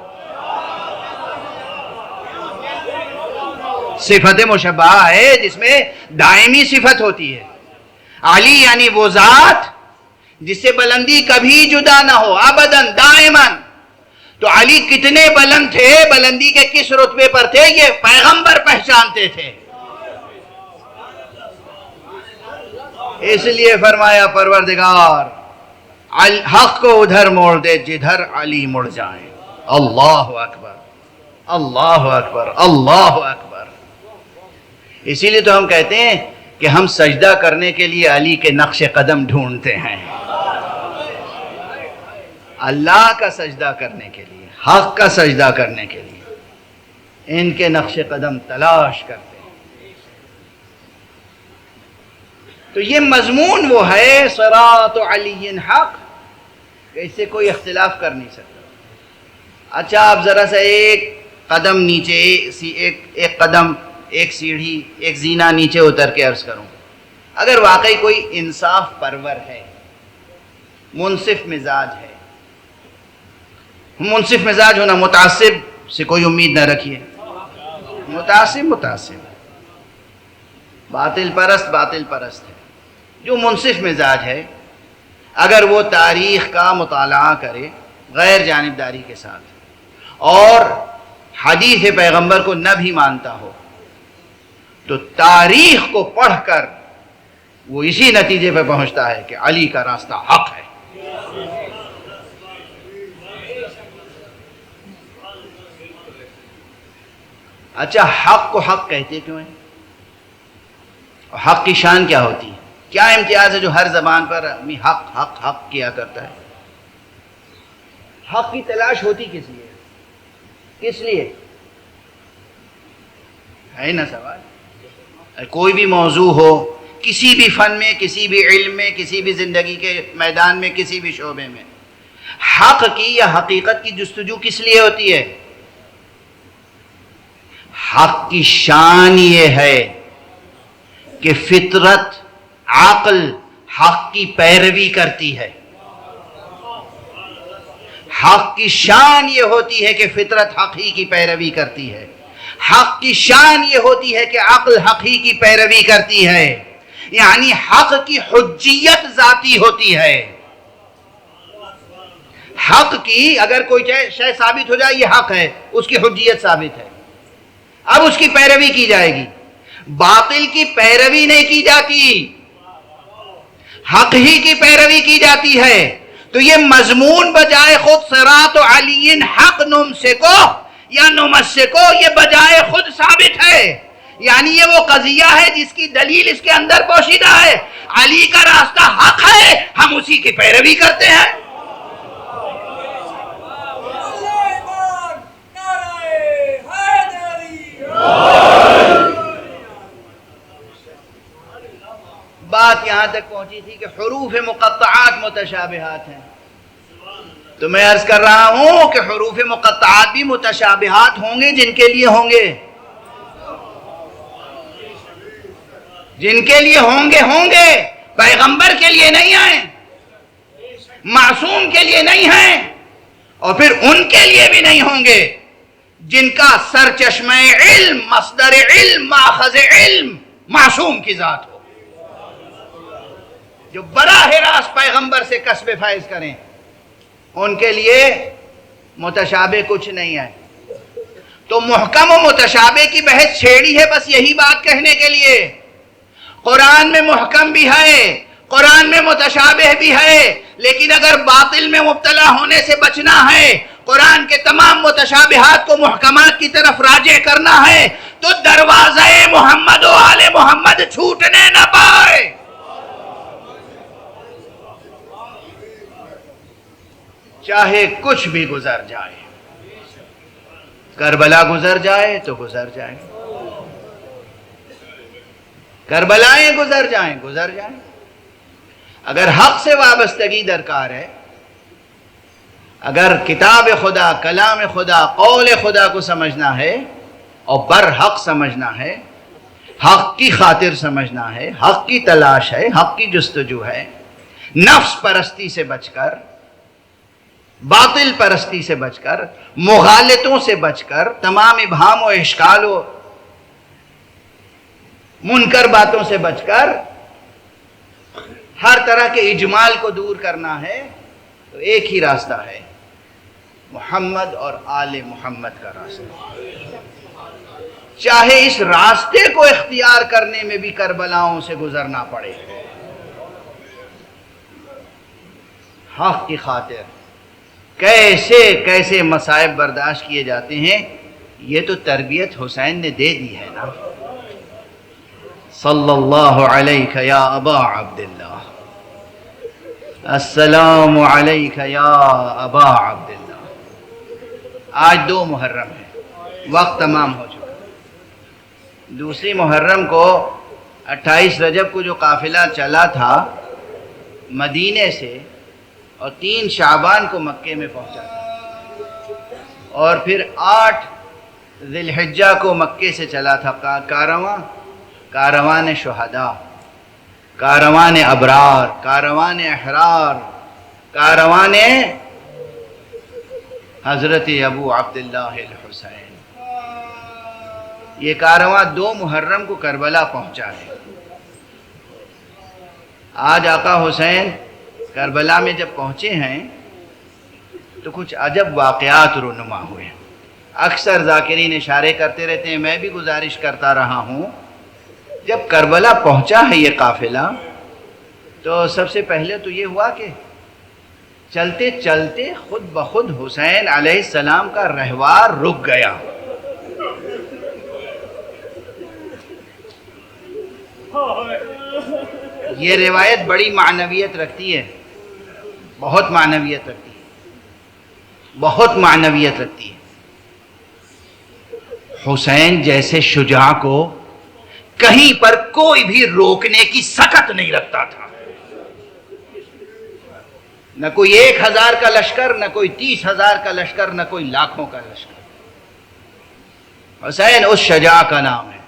[SPEAKER 1] صفت مشبہہ ہے جس میں دائمی صفت ہوتی ہے. علی یعنی وہ ذات جس سے بلندی کبھی جدا نہ ہو، ابداً دائماً. تو علی کتنے بلند تھے، بلندی کے کس رتبے پر تھے، یہ پیغمبر پہچانتے تھے. اس لیے فرمایا پروردگار حق کو ادھر موڑ دے جدھر علی مڑ جائیں. اللہ اکبر، اللہ اکبر، اللہ اکبر. اسی لیے تو ہم کہتے ہیں کہ ہم سجدہ کرنے کے لیے علی کے نقش قدم ڈھونڈتے ہیں. اللہ کا سجدہ کرنے کے لیے، حق کا سجدہ کرنے کے لیے ان کے نقش قدم تلاش کرتے ہیں. تو یہ مضمون وہ ہے صراط علی حق کہ اس سے کوئی اختلاف کر نہیں سکتا. اچھا آپ ذرا سا ایک قدم نیچے، ایک قدم، ایک سیڑھی، ایک زینہ نیچے اتر کے عرض کروں. اگر واقعی کوئی انصاف پرور ہے، منصف مزاج ہے، منصف مزاج ہونا، متعصب سے کوئی امید نہ رکھیے. متعصب باطل پرست ہے. جو منصف مزاج ہے اگر وہ تاریخ کا مطالعہ کرے غیر جانبداری کے ساتھ اور حدیث پیغمبر کو نہ بھی مانتا ہو، تو تاریخ کو پڑھ کر وہ اسی نتیجے پہ پہنچتا ہے کہ علی کا راستہ حق ہے. اچھا حق کو حق کہتے کیوں ہیں؟ حق کی شان کیا ہوتی ہے؟ کیا امتیاز ہے جو ہر زبان پر آدمی حق حق حق کیا کرتا ہے؟ حق کی تلاش ہوتی کس لیے؟ کس لیے ہے نا سوال؟ کوئی بھی موضوع ہو، کسی بھی فن میں، کسی بھی علم میں، کسی بھی زندگی کے میدان میں، کسی بھی شعبے میں، حق کی یا حقیقت کی جستجو کس لیے ہوتی ہے؟ حق کی شان یہ ہے کہ فطرت، عقل حق کی پیروی کرتی ہے۔ حق کی شان یہ ہوتی ہے کہ فطرت حق ہی کی پیروی کرتی ہے۔ حق کی شان یہ ہوتی ہے کہ عقل حق ہی کی پیروی کرتی ہے، یعنی حق کی حجیت ذاتی ہوتی ہے۔ حق کی اگر کوئی شے ثابت ہو جائے یہ حق ہے، اس کی حجیت ثابت ہے، اب اس کی پیروی کی جائے گی۔ باطل کی پیروی نہیں کی جاتی، حق ہی کی پیروی کی جاتی ہے۔ تو یہ مضمون بجائے خود صراط علی حق نمسکو یا نمسکو، یہ بجائے خود ثابت ہے، یعنی یہ وہ قضیہ ہے جس کی دلیل اس کے اندر پوشیدہ ہے۔ علی کا راستہ حق ہے، ہم اسی کی پیروی کرتے ہیں۔ بات یہاں تک پہنچی تھی کہ حروف مقطعات متشابہات ہیں، تو میں عرض کر رہا ہوں کہ حروف مقطعات بھی متشابہات ہوں گے، جن کے لیے ہوں گے، جن کے لیے ہوں گے، پیغمبر کے لیے نہیں ہیں، معصوم کے لیے نہیں ہیں، اور پھر ان کے لیے بھی نہیں ہوں گے جن کا سرچشمہ علم، مصدر علم، ماخذ علم معصوم کی ذات ہو، جو براہ راست پیغمبر سے کسب فیض کریں، ان کے لیے متشابہ کچھ نہیں ہے۔ تو محکم و متشابہ کی بحث چھیڑی ہے بس یہی بات کہنے کے لیے۔ قرآن میں محکم بھی ہے، قرآن میں متشابہ بھی ہے، لیکن اگر باطل میں مبتلا ہونے سے بچنا ہے، قرآن کے تمام متشابہات کو محکمات کی طرف راجع کرنا ہے، تو دروازہ محمد و آل محمد چھوٹنے نہ پائے۔ چاہے کچھ بھی گزر جائے، کربلا گزر جائے تو گزر جائے، کربلائیں گزر جائیں، اگر حق سے وابستگی درکار ہے، اگر کتاب خدا، کلام خدا، قول خدا کو سمجھنا ہے اور برحق سمجھنا ہے، حق کی خاطر سمجھنا ہے، حق کی تلاش ہے، حق کی جستجو ہے، نفس پرستی سے بچ کر، باطل پرستی سے بچ کر، مغالطوں سے بچ کر، تمام ابہام و اشکال و منکر باتوں سے بچ کر، ہر طرح کے اجمال کو دور کرنا ہے، تو ایک ہی راستہ ہے، محمد اور آل محمد کا راستہ۔ چاہے اس راستے کو اختیار کرنے میں بھی کربلاؤں سے گزرنا پڑے، حق کی خاطر کیسے کیسے مصائب برداشت کیے جاتے ہیں، یہ تو تربیت حسین نے دے دی ہے نا۔ صلی اللہ علیہ یا ابا عبداللہ، السلام علیک یا ابا عبداللہ۔ آج 2 محرم ہے، وقت تمام ہو چکا۔ دوسری محرم کو 28 رجب کو جو قافلہ چلا تھا مدینے سے، اور 3 شعبان کو مکے میں پہنچا تھا، اور پھر 8 ذی الحجہ کو مکے سے چلا تھا کاروان شہداء، کاروان ابرار، کاروان احرار، کاروان حضرت ابو عبداللہ الحسین۔ یہ کارواں 2 محرم کو کربلا پہنچا ہے۔ آج آقا حسین کربلا میں جب پہنچے ہیں تو کچھ عجب واقعات رونما ہوئے۔ اکثر ذاکرین اشارے کرتے رہتے ہیں، میں بھی گزارش کرتا رہا ہوں، جب کربلا پہنچا ہے یہ قافلہ، تو سب سے پہلے تو یہ ہوا کہ چلتے چلتے خود بخود حسین علیہ السلام کا رہوار رک گیا، یہ روایت بڑی معنویت رکھتی ہے، بہت معنویت رکھتی ہے، بہت معنویت رکھتی ہے۔ حسین جیسے شجاع کو کہیں پر کوئی بھی روکنے کی سکت نہیں رکھتا تھا، نہ کوئی 1000 کا لشکر، نہ کوئی 30,000 کا لشکر، نہ کوئی لاکھوں کا لشکر۔ حسین اس شجاع کا نام ہے،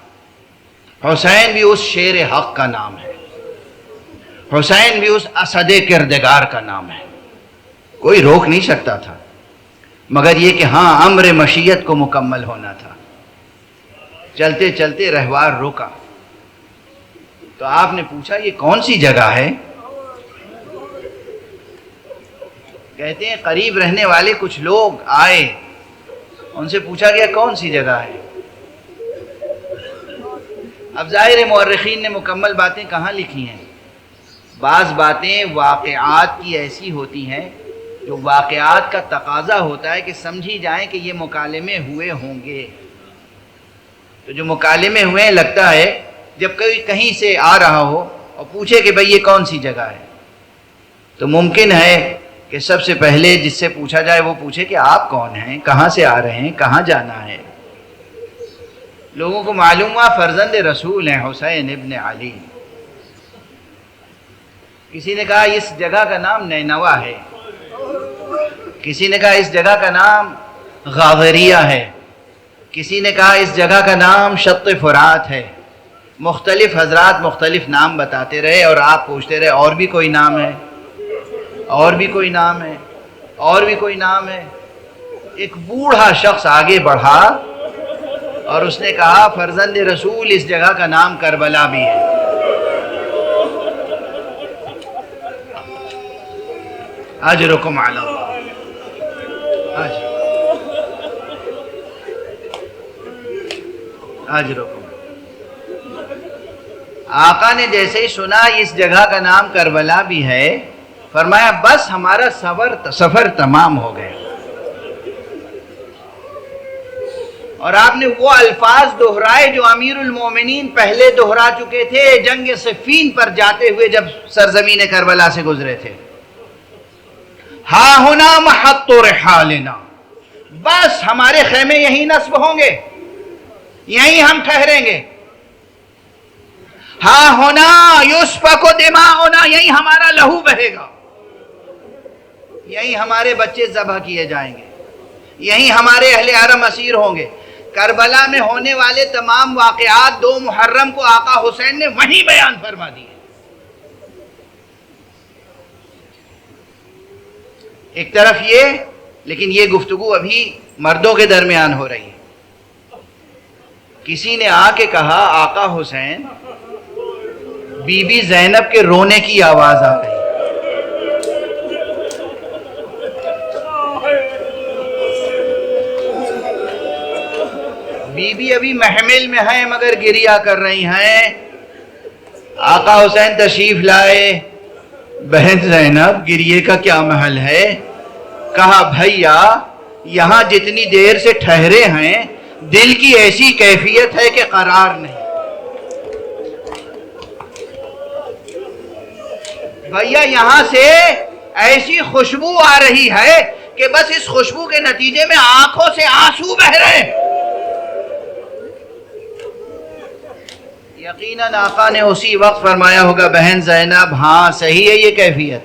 [SPEAKER 1] حسین بھی اس شیر حق کا نام ہے، حسین بھی اس اسد کردگار کا نام ہے۔ کوئی روک نہیں سکتا تھا، مگر یہ کہ ہاں امر مشیت کو مکمل ہونا تھا۔ چلتے چلتے رہوار روکا تو آپ نے پوچھا یہ کون سی جگہ ہے؟ کہتے ہیں قریب رہنے والے کچھ لوگ آئے، ان سے پوچھا گیا کون سی جگہ ہے؟ اب ظاہر مورخین نے مکمل باتیں کہاں لکھی ہیں، بعض باتیں واقعات کی ایسی ہوتی ہیں جو واقعات کا تقاضا ہوتا ہے کہ سمجھی جائیں کہ یہ مکالمے ہوئے ہوں گے۔ تو جو مکالمے ہوئے ہیں، لگتا ہے جب کوئی کہیں سے آ رہا ہو اور پوچھے کہ بھئی یہ کون سی جگہ ہے، تو ممکن ہے کہ سب سے پہلے جس سے پوچھا جائے وہ پوچھے کہ آپ کون ہیں، کہاں سے آ رہے ہیں، کہاں جانا ہے۔ لوگوں کو معلوم ہوا فرزند رسول ہیں حسین ابن علی۔ کسی نے کہا اس جگہ کا نام نینوا ہے، کسی نے کہا اس جگہ کا نام غاوریہ ہے، کسی نے کہا اس جگہ کا نام شط فرات ہے۔ مختلف حضرات مختلف نام بتاتے رہے اور آپ پوچھتے رہے اور بھی کوئی نام ہے، اور بھی کوئی نام ہے، اور بھی کوئی نام ہے۔ ایک بوڑھا شخص آگے بڑھا اور اس نے کہا فرزند رسول اس جگہ کا نام کربلا بھی ہے۔ اجرکم علی اللہ، اجرکم۔ آقا نے جیسے ہی سنا اس جگہ کا نام کربلا بھی ہے، فرمایا بس ہمارا سفر تمام ہو گیا۔ اور آپ نے وہ الفاظ دہرائے جو امیر المومنین پہلے دہرا چکے تھے جنگ صفین پر جاتے ہوئے جب سرزمین کربلا سے گزرے تھے۔ ہا ہونا محط رحالنا، بس ہمارے خیمے یہیں نصب ہوں گے، یہیں ہم ٹھہریں گے۔ ہا ہونا یسفک دماؤنا، یہیں ہمارا لہو بہے گا، یہیں ہمارے بچے ذبح کیے جائیں گے، یہیں ہمارے اہل حرم اسیر ہوں گے۔ کربلا میں ہونے والے تمام واقعات 2 محرم کو آقا حسین نے وہیں بیان فرما دیے۔ ایک طرف یہ، لیکن یہ گفتگو ابھی مردوں کے درمیان ہو رہی ہے۔ کسی نے آ کے کہا آقا حسین بی بی زینب کے رونے کی آواز آ رہی ہے۔ بی بی ابھی محمل میں ہیں مگر گریہ کر رہی ہیں۔ آقا حسین تشریف لائے، بہن زینب گریے کا کیا محل ہے؟ کہا بھیا یہاں جتنی دیر سے ٹھہرے ہیں دل کی ایسی کیفیت ہے کہ قرار نہیں۔ بھیا یہاں سے ایسی خوشبو آ رہی ہے کہ بس اس خوشبو کے نتیجے میں آنکھوں سے آنسو بہ رہے ہیں۔ یقیناً آقا نے اسی وقت فرمایا ہوگا بہن زینب ہاں صحیح ہے یہ کیفیت،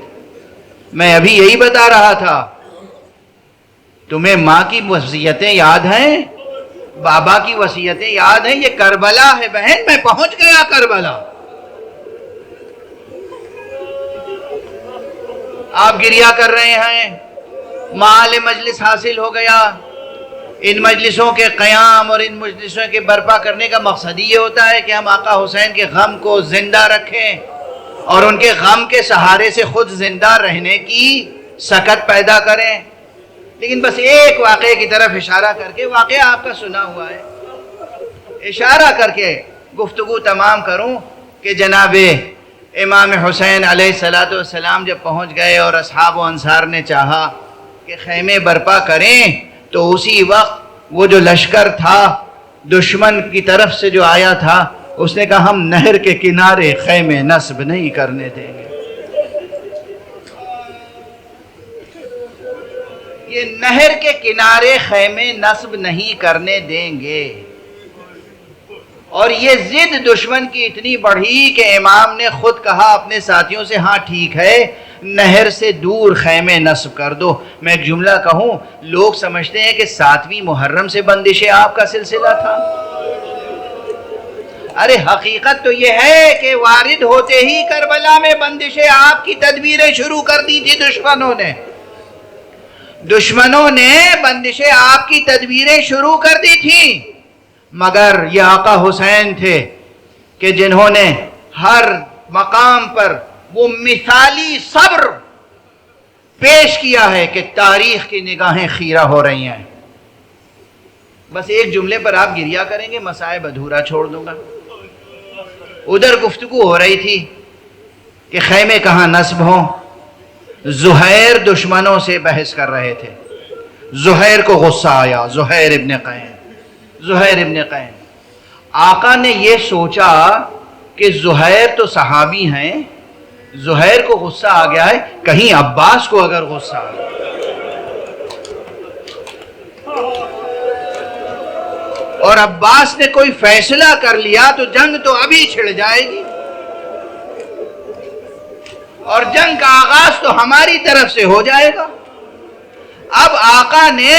[SPEAKER 1] میں ابھی یہی بتا رہا تھا۔ تمہیں ماں کی وصیتیں یاد ہیں، بابا کی وصیتیں یاد ہیں، یہ کربلا ہے بہن، میں پہنچ گیا کربلا۔ آپ گریہ کر رہے ہیں، مال مجلس حاصل ہو گیا۔ ان مجلسوں کے قیام اور ان مجلسوں کے برپا کرنے کا مقصد یہ ہوتا ہے کہ ہم آقا حسین کے غم کو زندہ رکھیں اور ان کے غم کے سہارے سے خود زندہ رہنے کی سکت پیدا کریں۔ لیکن بس ایک واقعے کی طرف اشارہ کر کے، واقعہ آپ کا سنا ہوا ہے، اشارہ کر کے گفتگو تمام کروں کہ جناب امام حسین علیہ السلام جب پہنچ گئے اور اصحاب و انصار نے چاہا کہ خیمے برپا کریں تو اسی وقت وہ جو لشکر تھا دشمن کی طرف سے جو آیا تھا اس نے کہا ہم نہر کے کنارے خیمے نصب نہیں کرنے دیں گے. یہ نہر کے کنارے خیمے نصب نہیں کرنے دیں گے. اور یہ ضد دشمن کی اتنی بڑھی کہ امام نے خود کہا اپنے ساتھیوں سے ہاں ٹھیک ہے نہر سے دور خیمے نصب کر دو. میں ایک جملہ کہوں، لوگ سمجھتے ہیں کہ 7ویں محرم سے بندش آپ کا سلسلہ تھا. ارے حقیقت تو یہ ہے کہ وارد ہوتے ہی کربلا میں بندش آپ کی تدبیریں شروع کر دی تھی دشمنوں نے بندش آپ کی تدبیریں شروع کر دی تھی. مگر یہ آقا حسین تھے کہ جنہوں نے ہر مقام پر وہ مثالی صبر پیش کیا ہے کہ تاریخ کی نگاہیں خیرہ ہو رہی ہیں. بس ایک جملے پر آپ گریہ کریں گے، مصائب ادھورا چھوڑ دوں گا. ادھر گفتگو ہو رہی تھی کہ خیمے کہاں نصب ہوں. زہیر دشمنوں سے بحث کر رہے تھے. زہیر کو غصہ آیا، زہیر ابن قین. آقا نے یہ سوچا کہ زہیر تو صحابی ہیں، زہیر کو غصہ آ گیا ہے، کہیں عباس کو اگر غصہ آ گیا. اور عباس نے کوئی فیصلہ کر لیا تو جنگ تو ابھی چھڑ جائے گی، اور جنگ کا آغاز تو ہماری طرف سے ہو جائے گا. اب آقا نے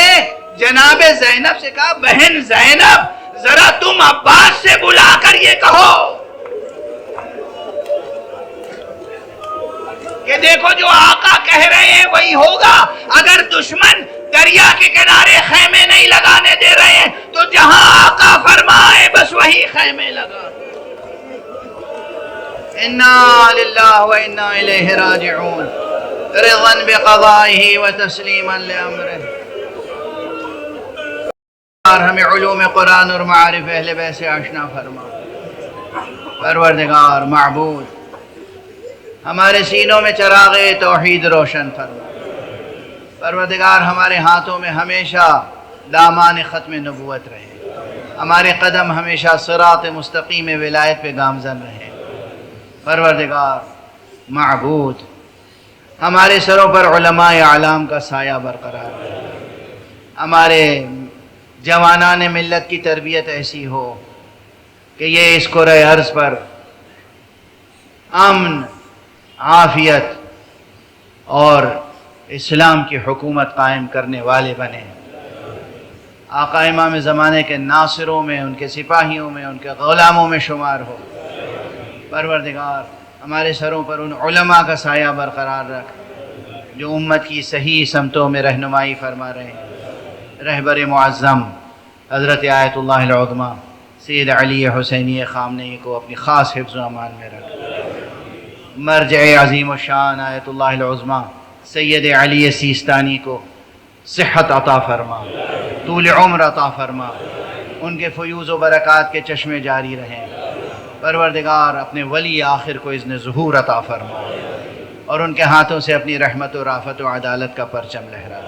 [SPEAKER 1] جناب زینب سے کہا بہن زینب ذرا تم عباس سے بلا کر یہ کہو کہ دیکھو جو آقا کہہ رہے ہیں وہی ہوگا. اگر دشمن دریا کے کنارے خیمے نہیں لگانے دے رہے ہیں تو جہاں آقا فرمائے بس وہی خیمے لگا. انا للہ و انا الیہ راجعون رضا بقضائہ و تسلیما لامرہ. ہمیں علوم قرآن اور معارف اہل بیت سے آشنا فرما. پروردگار معبود ہمارے سینوں میں چراغ توحید روشن فرما. پروردگار ہمارے ہاتھوں میں ہمیشہ دامان ختم نبوت رہے، ہمارے قدم ہمیشہ صراط مستقیم ولایت پہ گامزن رہے. پروردگار معبود ہمارے سروں پر علماء اعلام کا سایہ برقرار رہے. ہمارے جوانان ملت کی تربیت ایسی ہو کہ یہ اس کرۂ ارض پر امن، عافیت اور اسلام کی حکومت قائم کرنے والے بنے. آقا امام زمانے کے ناصروں میں، ان کے سپاہیوں میں، ان کے غلاموں میں شمار ہو. پروردگار ہمارے سروں پر ان علماء کا سایہ برقرار رکھ جو امت کی صحیح سمتوں میں رہنمائی فرما رہے ہیں. رہبر معظم حضرت آیت اللہ العظمی سید علی حسینی خامنئی کو اپنی خاص حفظ و امان میں رکھ. مرجع عظیم الشان آیت اللہ العظمی سید علی سیستانی کو صحت عطا فرما، طول عمر عطا فرما، ان کے فیوز و برکات کے چشمے جاری رہیں. پروردگار اپنے ولی آخر کو اذن ظہور عطا فرما اور ان کے ہاتھوں سے اپنی رحمت و رافت و عدالت کا پرچم لہرا.